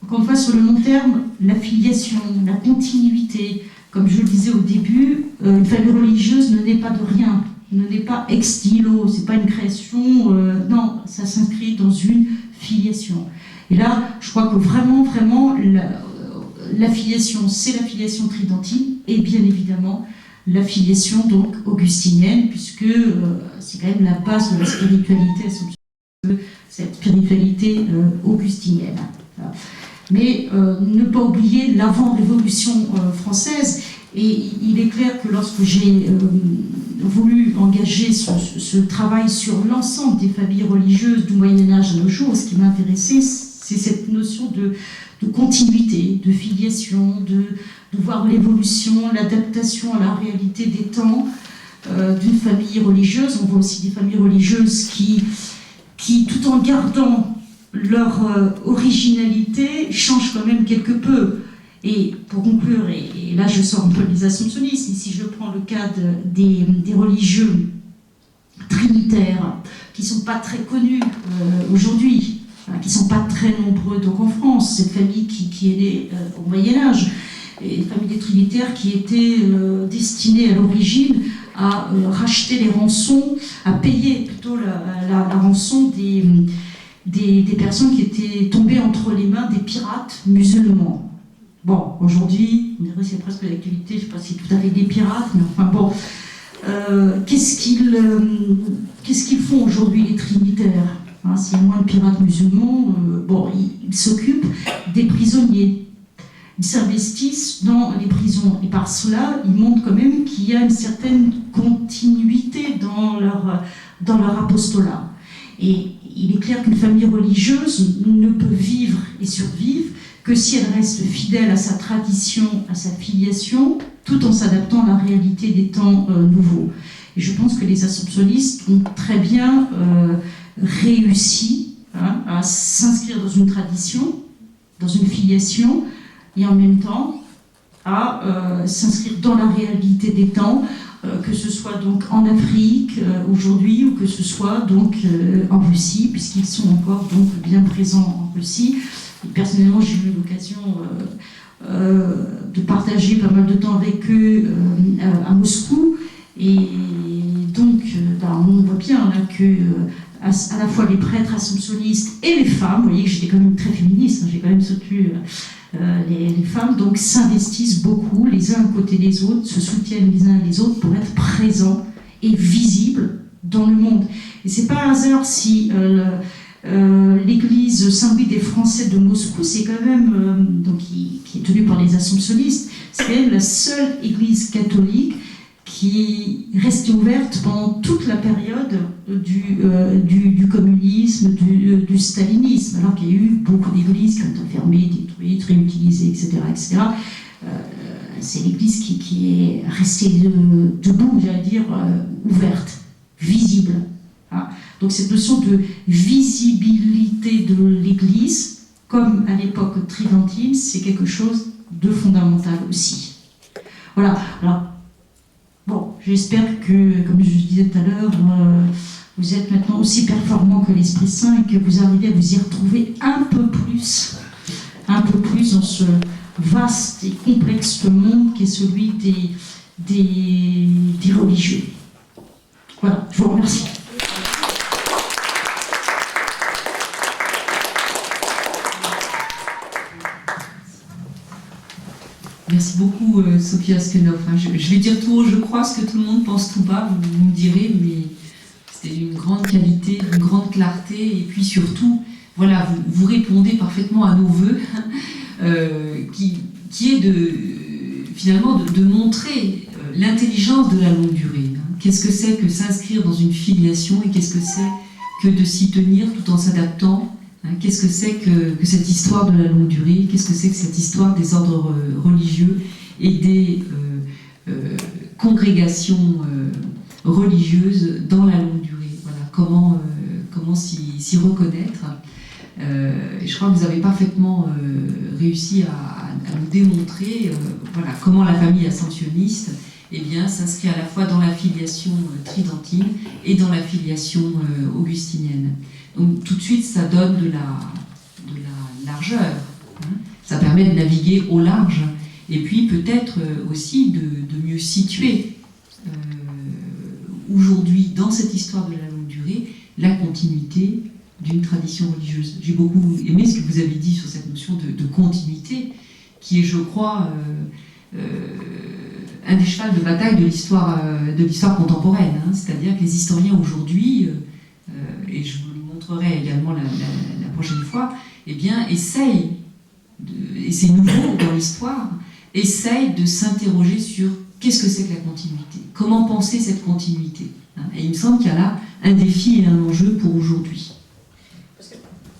encore une fois, sur le long terme, la filiation, la continuité. Comme je le disais au début, une famille religieuse ne naît pas de rien, ne naît pas ex nihilo, c'est pas une création, non, ça s'inscrit dans une filiation. Et là, je crois que vraiment, la filiation, c'est la filiation tridentine, et bien évidemment, la filiation donc augustinienne, puisque c'est quand même la base de la spiritualité, cette spiritualité augustinienne. Mais ne pas oublier l'avant-révolution française, et il est clair que lorsque j'ai voulu engager ce travail sur l'ensemble des familles religieuses du Moyen-Âge à nos jours, ce qui m'a intéressé, c'est cette notion de continuité, de filiation, de voir l'évolution, l'adaptation à la réalité des temps d'une famille religieuse. On voit aussi des familles religieuses qui tout en gardant leur originalité, changent quand même quelque peu. Et pour conclure, et là je sors un peu des assomptionnistes, ici je prends le cas des religieux trinitaires, qui ne sont pas très connus aujourd'hui, qui ne sont pas très nombreux donc en France, cette famille qui est née au Moyen-Âge, et une famille des trinitaires qui était destinée à l'origine à racheter les rançons, à payer plutôt la rançon des personnes qui étaient tombées entre les mains des pirates musulmans. Bon, aujourd'hui, on dirait que c'est presque l'actualité, je ne sais pas si c'est tout à fait des pirates, mais enfin bon, qu'est-ce qu'ils font aujourd'hui les trinitaires, hein, s'il y a moins de pirates musulmans, bon, ils s'occupent des prisonniers. Ils s'investissent dans les prisons. Et par cela, ils montrent quand même qu'il y a une certaine continuité dans leur apostolat. Et il est clair qu'une famille religieuse ne peut vivre et survivre que si elle reste fidèle à sa tradition, à sa filiation, tout en s'adaptant à la réalité des temps nouveaux. Et je pense que les assomptionnistes ont très bien réussi à s'inscrire dans une tradition, dans une filiation, et en même temps à s'inscrire dans la réalité des temps que ce soit donc en Afrique aujourd'hui ou que ce soit donc en Russie, puisqu'ils sont encore donc bien présents en Russie. Et personnellement, j'ai eu l'occasion de partager pas mal de temps avec eux à Moscou. Et donc, on voit bien là, que à la fois les prêtres assomptionnistes et les femmes, vous voyez que j'étais quand même très féministe, hein, j'ai quand même soutenu les femmes, donc s'investissent beaucoup les uns à côté des autres, se soutiennent les uns et les autres pour être présents et visibles dans le monde. Et c'est pas un hasard si l'église Saint-Louis des Français de Moscou, c'est quand même, donc, qui est tenue par les assomptionnistes, c'est quand même la seule église catholique qui est restée ouverte pendant toute la période du communisme, du stalinisme, alors qu'il y a eu beaucoup d'églises qui ont été fermées, détruites, réutilisées, etc. etc. C'est l'église qui est restée debout, j'allais dire, ouverte, visible. Hein. Donc cette notion de visibilité de l'église, comme à l'époque tridentine, c'est quelque chose de fondamental aussi. Voilà. Alors, bon, j'espère que, comme je disais tout à l'heure, vous êtes maintenant aussi performants que l'Esprit Saint et que vous arrivez à vous y retrouver un peu plus dans ce vaste et complexe monde qui est celui des religieux. Voilà, je vous remercie. Merci beaucoup, Sophie Askenov. Je vais dire tout haut, je crois, ce que tout le monde pense tout bas, vous me direz, mais c'était une grande qualité, une grande clarté, et puis surtout, voilà, vous répondez parfaitement à nos vœux, qui est finalement de montrer l'intelligence de la longue durée. Qu'est-ce que c'est que s'inscrire dans une filiation, et qu'est-ce que c'est que de s'y tenir tout en s'adaptant. Qu'est-ce que c'est que cette histoire de la longue durée? Qu'est-ce que c'est que cette histoire des ordres religieux et des congrégations religieuses dans la longue durée? Voilà, comment s'y reconnaître? Et je crois que vous avez parfaitement réussi à nous démontrer voilà, comment la famille ascensionniste s'inscrit à la fois dans la filiation tridentine et dans la filiation augustinienne. Donc tout de suite, ça donne de la largeur. Hein. Ça permet de naviguer au large. Et puis peut-être aussi de mieux situer aujourd'hui, dans cette histoire de la longue durée, la continuité d'une tradition religieuse. J'ai beaucoup aimé ce que vous avez dit sur cette notion de continuité, qui est, je crois, un des chevals de bataille de l'histoire contemporaine. Hein. C'est-à-dire que les historiens aujourd'hui, et je vous le montrerai également la prochaine fois, essayent, et c'est nouveau dans l'histoire, essayent de s'interroger sur qu'est-ce que c'est que la continuité, comment penser cette continuité. Hein. Et il me semble qu'il y a là un défi et un enjeu pour aujourd'hui.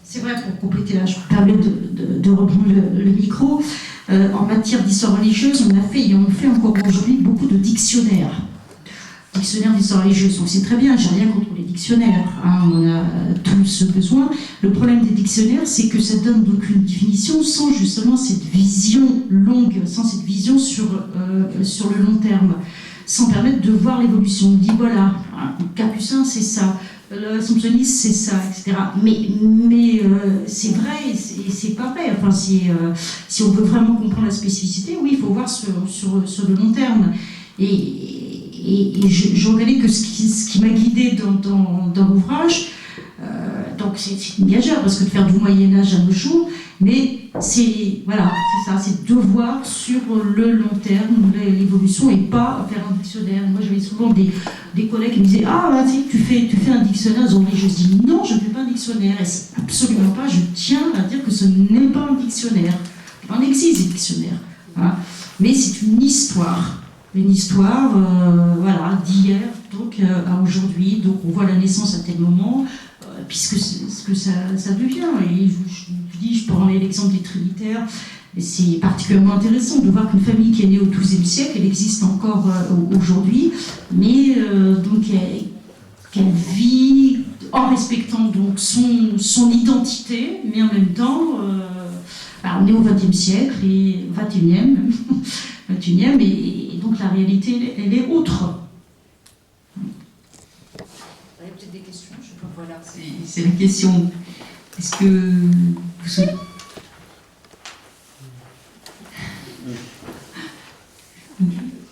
C'est vrai, pour compléter là, je me permets de reprendre le micro. En matière d'histoire religieuse, on fait encore aujourd'hui beaucoup de dictionnaires. Dictionnaires d'histoire religieuse, donc c'est très bien, j'ai rien contre les dictionnaires, hein, on en a tous besoin. Le problème des dictionnaires, c'est que ça donne donc une définition sans justement cette vision longue, sans cette vision sur le long terme, sans permettre de voir l'évolution. On dit voilà, Capucin c'est ça, l'Assomptionniste c'est ça, etc. Mais c'est vrai et c'est pas vrai. Enfin, si on veut vraiment comprendre la spécificité, oui, il faut voir sur le long terme. Et je reconnais que ce qui m'a guidée dans l'ouvrage, donc c'est une gageure, parce que de faire du Moyen-Âge à nos jours, mais c'est ça, c'est de voir sur le long terme l'évolution et pas faire un dictionnaire. Moi j'avais souvent des collègues qui me disaient tu fais un dictionnaire, je dis non, je ne fais pas un dictionnaire, et c'est absolument pas, je tiens à dire que ce n'est pas un dictionnaire. Il en existe des dictionnaires, hein, mais c'est une histoire d'hier donc à aujourd'hui. Donc on voit la naissance à tel moment, puisque ce que ça devient. Et je prends l'exemple des Trinitaires, c'est particulièrement intéressant de voir qu'une famille qui est née au XIIe siècle, elle existe encore aujourd'hui, mais donc qu'elle vit en respectant donc son identité, mais en même temps, on est au XXe siècle et 21e, et donc la réalité, elle est autre. des questions. Voilà, c'est la question. Est-ce que vous souhaitez...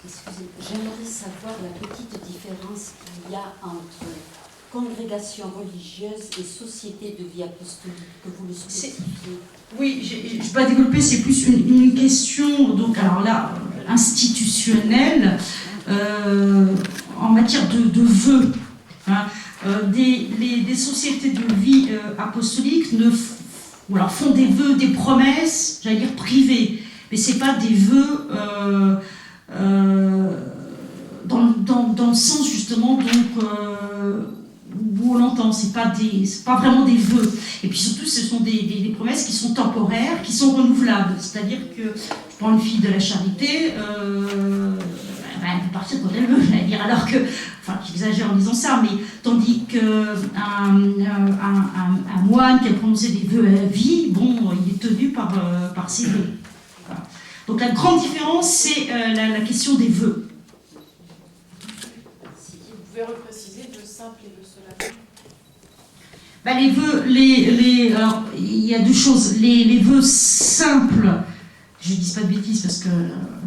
Excusez, j'aimerais savoir la petite différence qu'il y a entre congrégation religieuse et société de vie apostolique, que vous le spécifiez. Oui, je ne vais pas développer, c'est plus une question, donc alors là, institutionnelle, en matière de vœux. Hein. Des sociétés de vie apostolique font des vœux, des promesses, j'allais dire privées, mais ce n'est pas des vœux dans le sens justement donc, où on l'entend, c'est pas vraiment des vœux. Et puis surtout, ce sont des promesses qui sont temporaires, qui sont renouvelables. C'est-à-dire que, je prends une fille de la charité, elle peut partir quand elle veut, je vais dire, alors que, enfin, j'exagère en disant ça, mais tandis qu'un moine qui a prononcé des vœux à la vie, bon, il est tenu par ses vœux. Voilà. Donc la grande différence, c'est la question des vœux. Vous pouvez repréciser vœux simples et vœux solennels? Les vœux, alors il y a deux choses. Les vœux simples, je ne dis pas de bêtises parce qu'il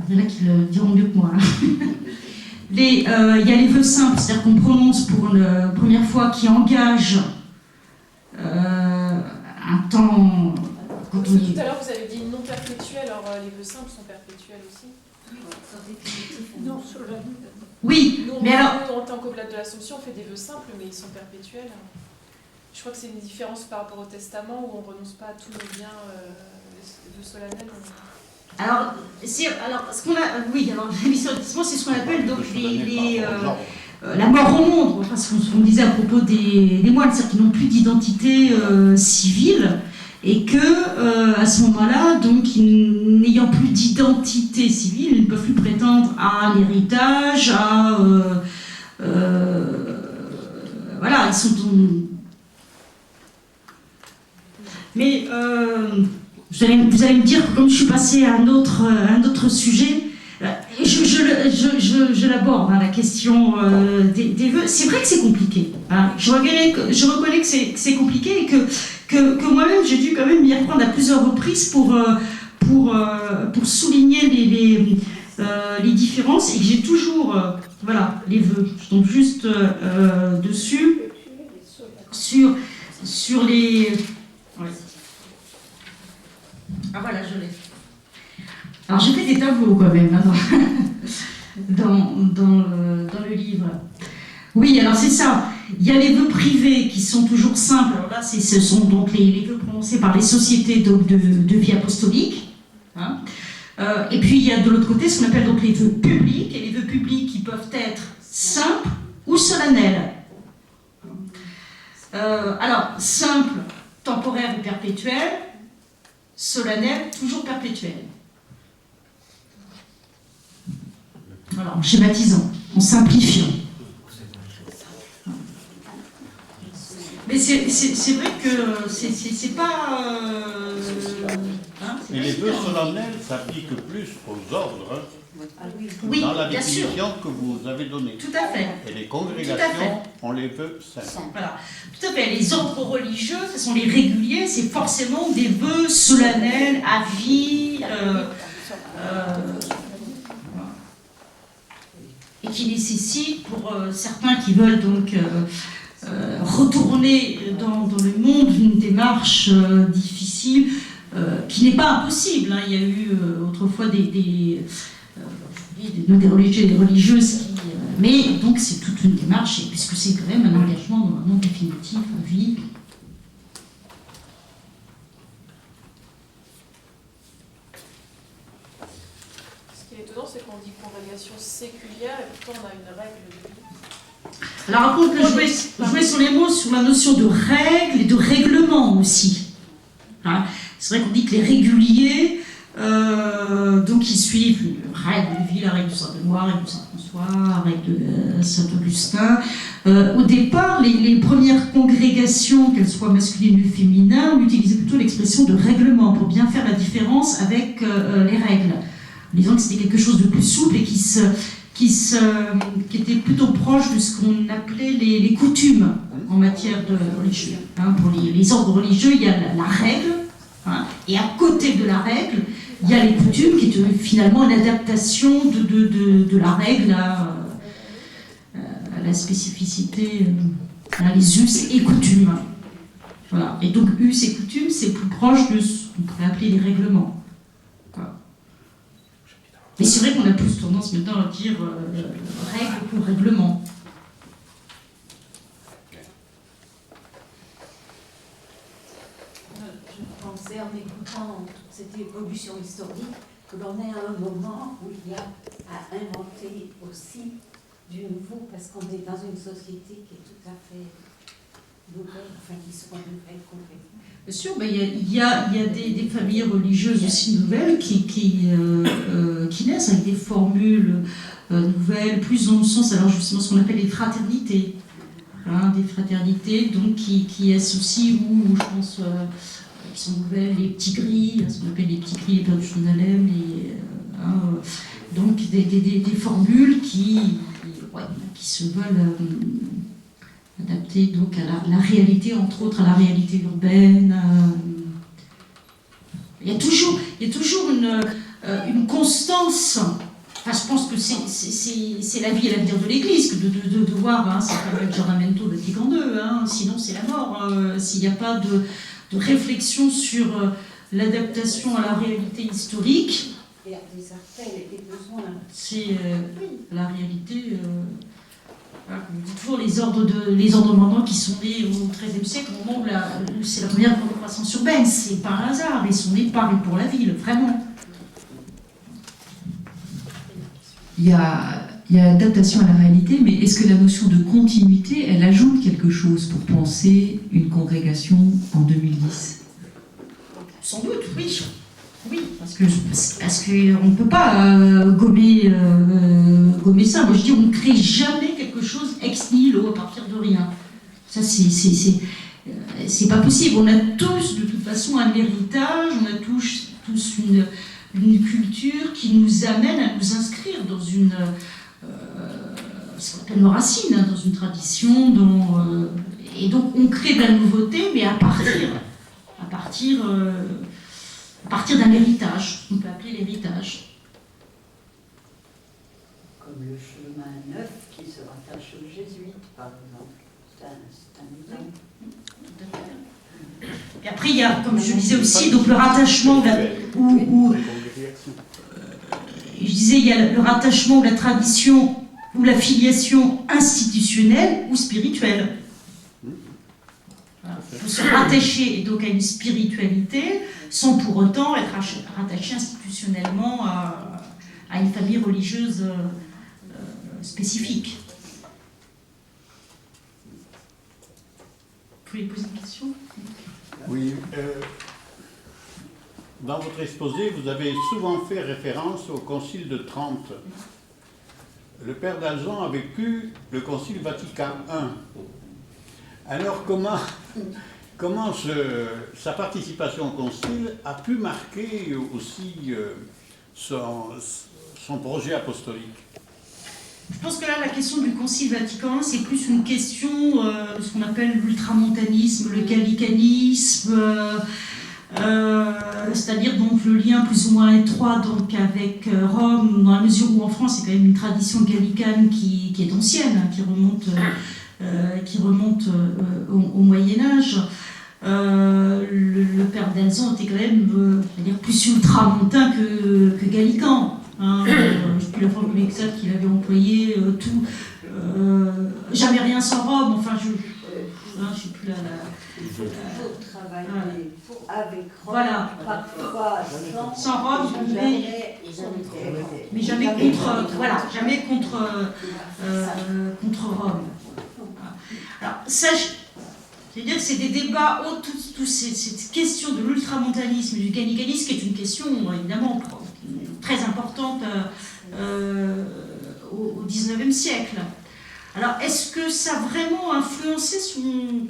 y en a qui le diront mieux que moi. Il y a les vœux simples, c'est-à-dire qu'on prononce pour la première fois, qui engage un temps. Tout à l'heure, vous avez dit non perpétuel, alors les vœux simples sont perpétuels aussi? Non, sur la... Oui, nous, mais alors. Nous, en tant qu'Oblate de l'Assomption, on fait des vœux simples, mais ils sont perpétuels. Je crois que c'est une différence par rapport au testament où on ne renonce pas à tous nos biens vœux solennels. Alors, ce qu'on a, oui, alors l'émission, c'est ce qu'on appelle donc la mort au monde, enfin, ce qu'on disait à propos des moines, c'est-à-dire qu'ils n'ont plus d'identité civile, et que à ce moment-là, donc, n'ayant plus d'identité civile, ils ne peuvent plus prétendre à l'héritage, voilà, ils sont. Mais vous allez me dire que comme je suis passée à un autre sujet, je l'aborde, hein, la question des vœux. C'est vrai que c'est compliqué. Hein. Je reconnais que c'est compliqué et que moi-même j'ai dû quand même m'y apprendre à plusieurs reprises pour souligner les différences et que j'ai toujours voilà, les vœux. Je tombe juste dessus sur les... Ouais. Ah voilà, je l'ai. Alors j'ai fait des tableaux quand même hein, dans le livre. Oui, alors c'est ça. Il y a les vœux privés qui sont toujours simples. Alors là, ce sont donc les vœux prononcés par les sociétés donc, de vie apostolique. Hein. Et puis il y a de l'autre côté ce qu'on appelle donc les vœux publics. Et les vœux publics qui peuvent être simples ou solennels. Alors, simple, temporaire ou perpétuel. Solennel, toujours perpétuel. Alors, en schématisant, en simplifiant. Mais c'est vrai que c'est pas... hein, Et les vœux solennels s'appliquent plus aux ordres, hein, oui, dans la bien sûr. définition que vous avez donnée. Tout à fait. Et les congrégations, on les vœux simples. Voilà. Tout à fait. Les ordres religieux, ce sont les réguliers, c'est forcément des vœux solennels, à vie, et qui nécessitent, pour certains qui veulent donc retourner dans le monde, une démarche difficile, qui n'est pas impossible. Hein. Il y a eu autrefois des religieux et des religieuses qui... mais donc c'est toute une démarche, puisque c'est quand même un engagement non définitif, à vie. Ce qui est étonnant, c'est qu'on dit congrégation séculière et pourtant on a une règle de vie. Alors par contre, je jouais sur les mots, sur la notion de règle et de règlement aussi. Hein. C'est vrai qu'on dit que les réguliers, donc ils suivent une règle de vie, la règle du Saint-Benoît, la règle du Saint-François, la règle de Saint-Augustin. Au départ, les premières congrégations, qu'elles soient masculines ou féminines, on utilisait plutôt l'expression de règlement pour bien faire la différence avec les règles, en disant que c'était quelque chose de plus souple et qui qui était plutôt proche de ce qu'on appelait les coutumes en matière de religieux. Hein, pour les ordres religieux, il y a la règle, hein, et à côté de la règle, il y a les coutumes, qui est finalement une adaptation de la règle à la spécificité, à les us et coutumes. Voilà. Et donc, us et coutumes, c'est plus proche de ce qu'on pourrait appeler les règlements. Voilà. Mais c'est vrai qu'on a plus tendance maintenant à dire règle pour règlement. Je pensais en écoutant toute cette évolution historique que l'on est à un moment où il y a à inventer aussi du nouveau, parce qu'on est dans une société qui est tout à fait nouvelle, enfin qui soit nouvelle complètement. Bien sûr, ben, il y a des familles religieuses aussi nouvelles qui naissent avec des formules nouvelles, plus dans le sens, alors justement, ce qu'on appelle les fraternités. Hein, des fraternités donc, qui associent, ou je pense, qui sont nouvelles, les petits gris, ce qu'on appelle les petits gris, les pères du Jérusalem, donc des formules qui se veulent adapter donc à la réalité, entre autres à la réalité urbaine. Il y a toujours une constance. Enfin, je pense que c'est la vie et l'avenir de l'Église que de voir, hein, c'est comme le Giordamento de Vatican II, hein, sinon c'est la mort. S'il n'y a pas de réflexion sur l'adaptation à la réalité historique, Et à des appels et des besoins. c'est la réalité. Voilà, comme je dis toujours, les ordres mandants qui sont nés au XIIIe siècle, au moment où c'est la première grande croissance urbaine, c'est par hasard, ils sont nés par et pour la ville, vraiment. Il y a adaptation à la réalité, mais est-ce que la notion de continuité, elle ajoute quelque chose pour penser une congrégation en 2010 ? Sans doute, oui. Oui, parce que on ne peut pas gommer ça. Moi, je dis, on ne crée jamais quelque chose ex nihilo à partir de rien. Ça, c'est pas possible. On a tous, de toute façon, un héritage, on a tous une culture qui nous amène à nous inscrire dans une ce qu'on appelle nos racines, hein, dans une tradition, et donc on crée de la nouveauté, mais à partir d'un héritage, on peut appeler l'héritage. Comme le chemin neuf qui se rattache aux jésuites, par exemple. C'est un exemple. Et après, il y a, comme je disais aussi, donc le rattachement, je disais, il y a le rattachement ou la tradition ou la filiation institutionnelle ou spirituelle. Voilà. Il faut se rattacher donc à une spiritualité sans pour autant être rattaché institutionnellement à une famille religieuse spécifique. Vous voulez poser une question ? Oui. Dans votre exposé, vous avez souvent fait référence au Concile de Trente. Le père d'Alzon a vécu le Concile Vatican I. Alors comment sa participation au Concile a pu marquer aussi son projet apostolique? Je pense que là, la question du Concile Vatican I, c'est plus une question de ce qu'on appelle l'ultramontanisme, le gallicanisme, c'est-à-dire donc le lien plus ou moins étroit donc avec Rome, dans la mesure où en France, c'est quand même une tradition gallicane qui est ancienne, hein, qui remonte au Moyen-Âge. Le père d'Alzon était quand même plus ultramontain que gallican. Hein, je ne sais plus la formule exacte qu'il avait employée, jamais rien sans Rome, enfin je ne sais plus Il faut travailler avec Rome, voilà. parfois sans Rome, mais jamais contre, voilà, jamais contre Rome. Alors ça, c'est-à-dire que c'est des débats, cette question de l'ultramontanisme et du gallicanisme, qui est une question évidemment très importante au XIXe siècle. Alors, est-ce que ça a vraiment influencé son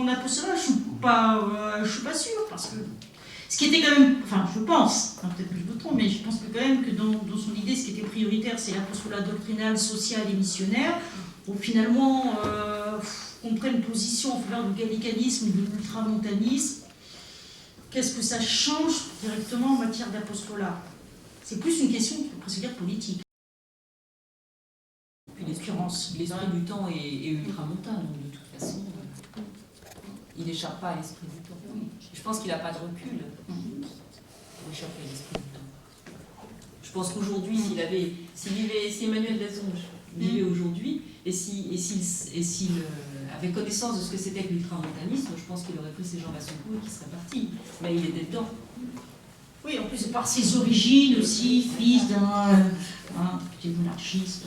apostolat ? Je ne suis pas sûre, parce que Ce qui était quand même, enfin je pense, enfin, peut-être que je me trompe, mais je pense que quand même que dans son idée, ce qui était prioritaire, c'est l'apostolat doctrinal, social et missionnaire. Bon, finalement, on prenne position en faveur du gallicanisme, de l'ultramontanisme. Qu'est-ce que ça change directement en matière d'apostolat? C'est plus une question, presque dire, politique. Puis l'esprit du temps est ultramontain, donc de toute façon, il n'échappe pas à l'esprit du temps. Je pense qu'il n'a pas de recul pour échapper à l'esprit du temps. Je pense qu'aujourd'hui, si Emmanuel Desonges vivait aujourd'hui, et s'il avait connaissance de ce que c'était que l'ultramontanisme, je pense qu'il aurait pris ses jambes à son cou et qu'il serait parti. Mais il était dedans. Oui, en plus, par ses origines aussi, fils d'un petit monarchiste.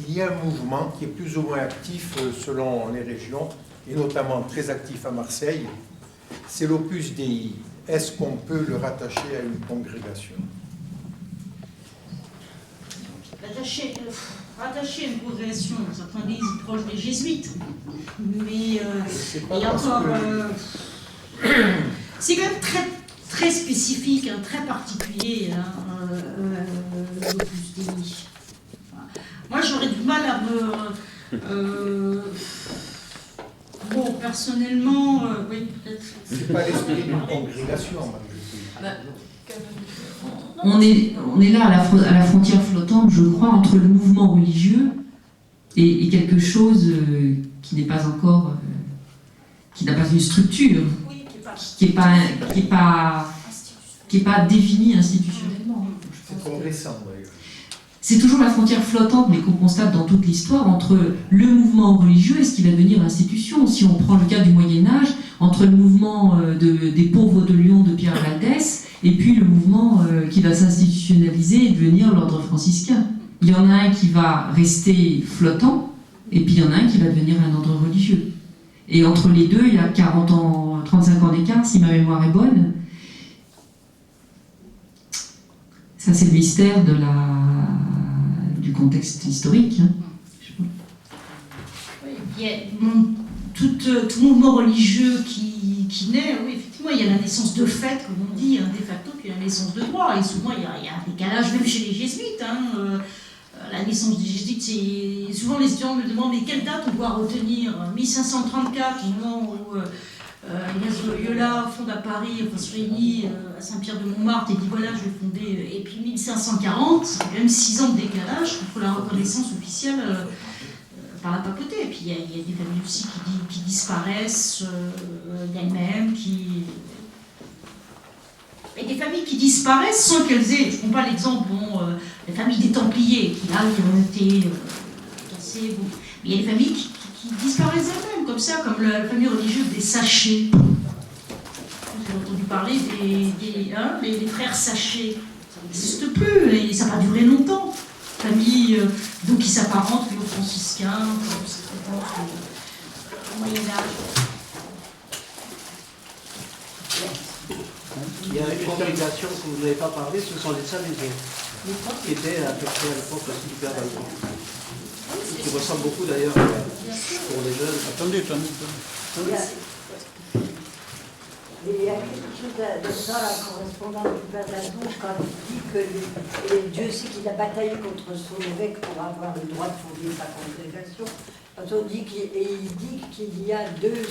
Il y a un mouvement qui est plus ou moins actif selon les régions, et notamment très actif à Marseille, c'est l'Opus Dei. Est-ce qu'on peut le rattacher à une congrégation? Rattaché à une congrégation, certains disent proche des jésuites, mais il y a encore... c'est quand même très, très spécifique, hein, très particulier, hein, l'Opus Dei. Moi, j'aurais du mal à me... bon, personnellement, oui, peut-être... C'est pas l'esprit d'une congrégation, On est là à la frontière flottante, je crois, entre le mouvement religieux et quelque chose qui n'est pas encore... qui n'a pas une structure, qui n'est pas définie institutionnellement. C'est progressant, d'ailleurs. C'est toujours la frontière flottante, mais qu'on constate dans toute l'histoire, entre le mouvement religieux et ce qui va devenir institution. Si on prend le cas du Moyen-Âge, entre le mouvement des pauvres de Lyon de Pierre Valdès et puis le mouvement qui va s'institutionnaliser et devenir l'ordre franciscain. Il y en a un qui va rester flottant, et puis il y en a un qui va devenir un ordre religieux. Et entre les deux, il y a 40 ans, 35 ans d'écart, si ma mémoire est bonne. Ça, c'est le mystère du contexte historique. Hein. Oui, il y a tout mouvement religieux qui naît, oui, effectivement, il y a la naissance de fait, comme on dit, hein, de facto, puis la naissance de droit. Et souvent, il y a un décalage même chez les jésuites. Hein, la naissance des jésuites, c'est... Souvent, les étudiants me demandent, mais quelle date on doit retenir? 1534, au moment où Ignace de Loyola fonde à Paris, enfin, se réunit à Saint-Pierre-de-Montmartre et dit voilà, je vais fonder. Et puis 1540, c'est quand même 6 ans de décalage entre la reconnaissance officielle par la papauté. Et puis il y a des familles aussi qui disparaissent d'elles-mêmes, et des familles qui disparaissent sans qu'elles aient. Je ne prends pas l'exemple, les familles des Templiers, qui là, qui ont été cassées. Bon. Mais il y a des familles qui disparaissent elles-mêmes, comme ça, comme la famille religieuse des Sachets. Vous avez entendu parler des frères Sachets. Ça n'existe plus, et ça n'a pas duré longtemps. Famille donc qui s'apparente aux franciscains, au Moyen-Âge. Il y a une congrégation que vous n'avez pas parlé, ce sont les Salésiens, qui étaient à peu près à l'époque aussi du Père Balcon. Qui ressemble beaucoup d'ailleurs pour les jeunes. Attendez. Il y a quelque chose de ça, la correspondance du Père Desonges, quand il dit que Dieu sait qu'il a bataillé contre son évêque pour avoir le droit de fonder sa congrégation. Quand on dit il dit qu'il y a deux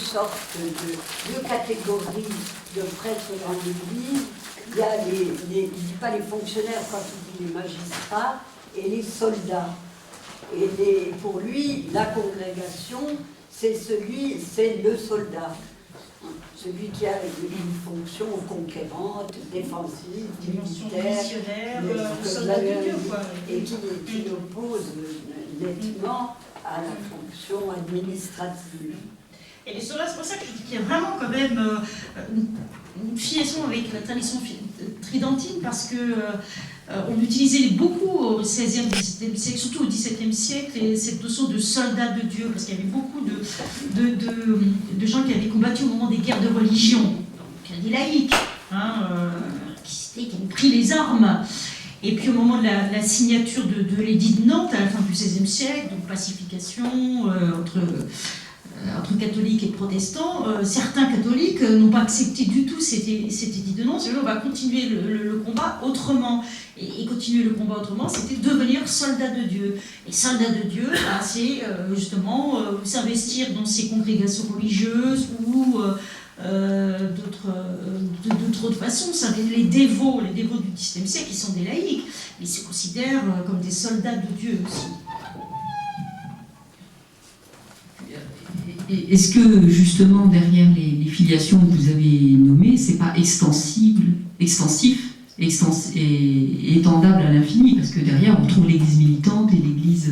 catégories de prêtres dans l'Église. Il y a il ne dit pas les fonctionnaires, quand il dit les magistrats, et les soldats. Et pour lui, la congrégation, c'est le soldat. Celui qui a une fonction conquérante, défensive, militaire, soldat de Dieu, quoi. Et qui l'oppose nettement à la fonction administrative. Et les soldats, c'est pour ça que je dis qu'il y a vraiment quand même une filiation avec la tradition tridentine, parce que on utilisait beaucoup au XVIe, XVIIe siècle, surtout au XVIIe siècle, cette notion de soldat de Dieu, parce qu'il y avait beaucoup de gens qui avaient combattu au moment des guerres de religion, donc des laïcs, qui avaient pris les armes. Et puis au moment de la signature de l'édit de Nantes, à la fin du XVIe siècle, donc pacification entre entre catholiques et protestants, certains catholiques n'ont pas accepté du tout, c'était dit de non, on va continuer le combat autrement. Et continuer le combat autrement, c'était devenir soldat de Dieu. Et soldat de Dieu, bah, c'est justement s'investir dans ces congrégations religieuses ou d'autres façons. Les dévots du XVIIe siècle, ils sont des laïcs, mais ils se considèrent comme des soldats de Dieu aussi. Est-ce que justement derrière les filiations que vous avez nommées, c'est pas extensif et étendable à l'infini? Parce que derrière on trouve l'Église militante et l'Église.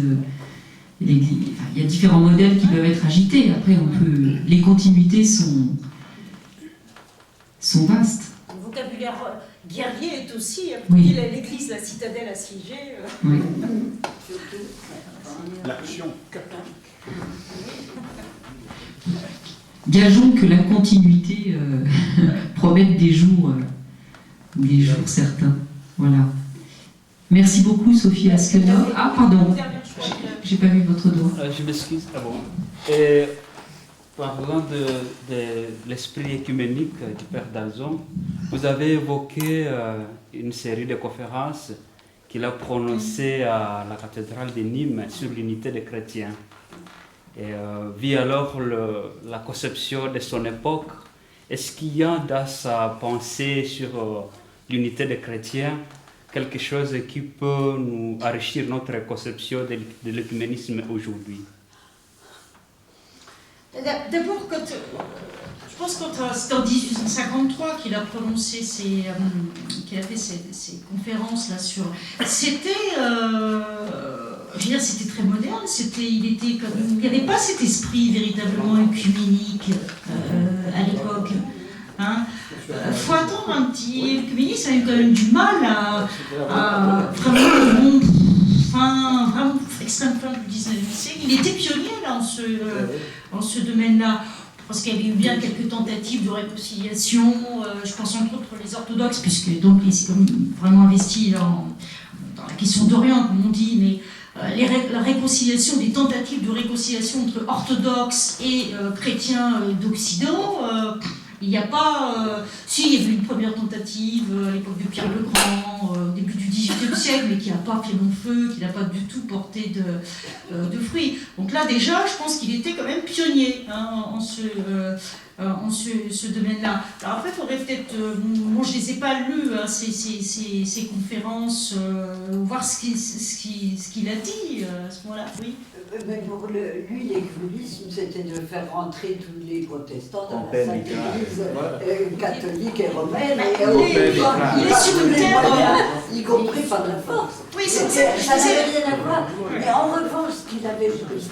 Il y a différents modèles qui peuvent être agités. Après, les continuités sont vastes. Le vocabulaire guerrier est aussi, Oui. l'Église, la citadelle assiégée. Oui. L'action Gageons que la continuité promette des jours certains. Voilà. Merci beaucoup, Sophie Askenov. Ah, pardon, j'ai pas vu votre doigt. Je m'excuse. Ah bon. Et parlant de l'esprit écuménique du Père Dalzon, vous avez évoqué une série de conférences qu'il a prononcées à la cathédrale de Nîmes sur l'unité des chrétiens. Et vu alors la conception de son époque, est-ce qu'il y a dans sa pensée sur l'unité des chrétiens quelque chose qui peut nous enrichir notre conception de l'écuménisme aujourd'hui? D'abord, je pense que c'était en 1853 qu'il a prononcé qu'il a fait ces conférences là sur. C'était, je veux dire, c'était très moderne. Il n'y avait pas cet esprit véritablement œcuménique à l'époque. Hein. Faut attendre un petit. L'écuménisme a eu quand même du mal à vraiment extrême fin du 19e siècle. Il était pionnier là, en ce domaine-là. Parce qu'il y avait eu bien quelques tentatives de réconciliation, je pense entre autres les orthodoxes, puisque donc il s'est vraiment investi dans la question d'Orient, comme on dit, mais la réconciliation, des tentatives de réconciliation entre orthodoxes et chrétiens d'Occident, il n'y a pas... si, il y avait une première tentative à l'époque de Pierre le Grand, au début du XVIIIe siècle, mais qui n'a pas fait long feu, qui n'a pas du tout porté de fruits. Donc là, déjà, je pense qu'il était quand même pionnier en ce domaine-là. Alors après, il faudrait peut-être... moi, je ne les ai pas lues, ces conférences, voir ce qu'il a dit à ce moment-là. Oui. Mais pour lui, l'écuménisme, c'était de faire rentrer tous les protestants dans la Sainte Église catholique et romaine. Il est sur une terre... y compris par la force. Oui, ça n'avait rien à voir. Mais en revanche, ce qui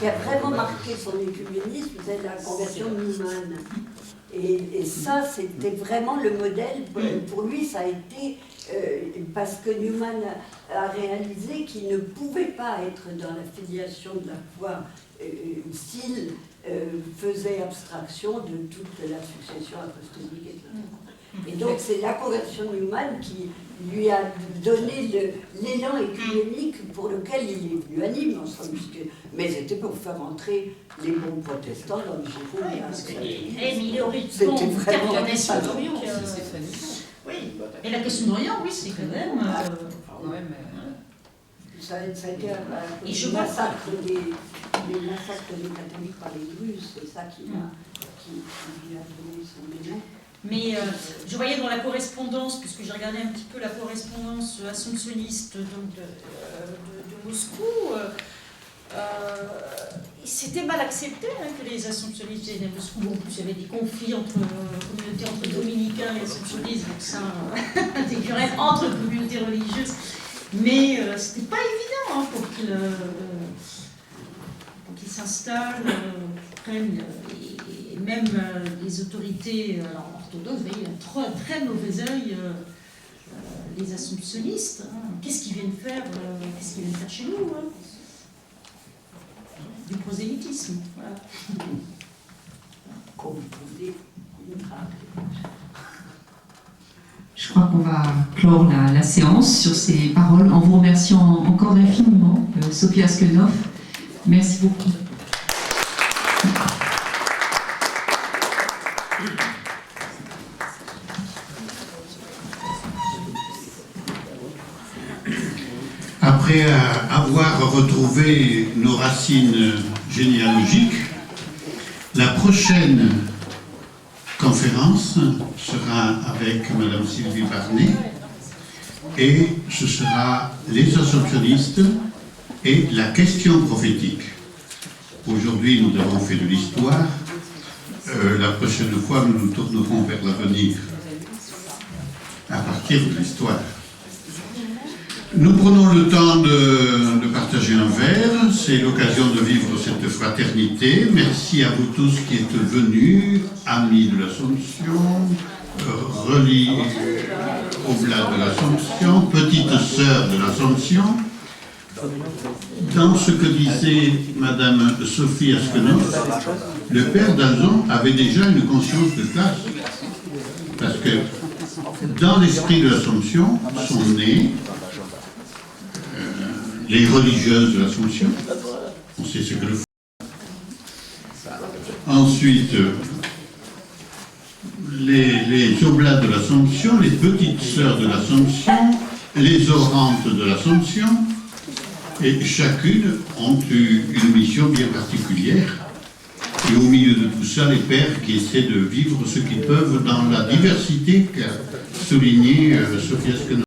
a vraiment marqué son écuménisme, c'est la conversion de Newman. Et ça, c'était vraiment le modèle. Pour lui, ça a été... parce que Newman a réalisé qu'il ne pouvait pas être dans la filiation de la foi s'il faisait abstraction de toute la succession apostolique. Et donc c'est la conversion de Newman qui lui a donné l'élan écuménique pour lequel il est venu à Nîmes, en somme, mais c'était pour faire entrer les bons protestants dans le Gironde. Oui, parce qu'il aurait c'était vraiment oui, et la question d'Orient, oui, c'est quand même... Ça a été un massacre des catholiques par les Russes, c'est ça qui lui a donné son élan. Mais je voyais dans la correspondance, puisque j'ai regardé un petit peu la correspondance assomptionniste de Moscou, c'était mal accepté que les assomptionnistes viennent à Moscou. En plus, il y avait des conflits entre communautés, entre dominicains et assomptionnistes, donc ça, des querelles entre communautés religieuses. Mais c'était pas évident pour qu'ils s'installent, prennent, et même les autorités orthodoxes, vous voyez, un très mauvais œil les assomptionnistes. Qu'est-ce qu'ils viennent faire chez nous du prosélytisme. Voilà. Je crois qu'on va clore la séance sur ces paroles en vous remerciant encore infiniment, Sophie Askenov. Merci beaucoup. Après avoir retrouvé nos racines généalogiques, la prochaine conférence sera avec Madame Sylvie Barnet et ce sera les assomptionnistes et la question prophétique. Aujourd'hui, nous avons fait de l'histoire. La prochaine fois, nous nous tournerons vers l'avenir à partir de l'histoire. Nous prenons le temps de partager un verre. C'est l'occasion de vivre cette fraternité. Merci à vous tous qui êtes venus, amis de l'Assomption, reliés Oblats de l'Assomption, petites sœurs de l'Assomption. Dans ce que disait Madame Sophie Askenov, le père d'Alzon avait déjà une conscience de classe. Parce que dans l'esprit de l'Assomption sont nées les religieuses de l'Assomption. On sait ce que le font. Ensuite, les Oblats de l'Assomption, les petites sœurs de l'Assomption, les orantes de l'Assomption, et chacune ont eu une mission bien particulière. Et au milieu de tout ça, les pères qui essaient de vivre ce qu'ils peuvent dans la diversité qu'a souligné Sophie Askenov.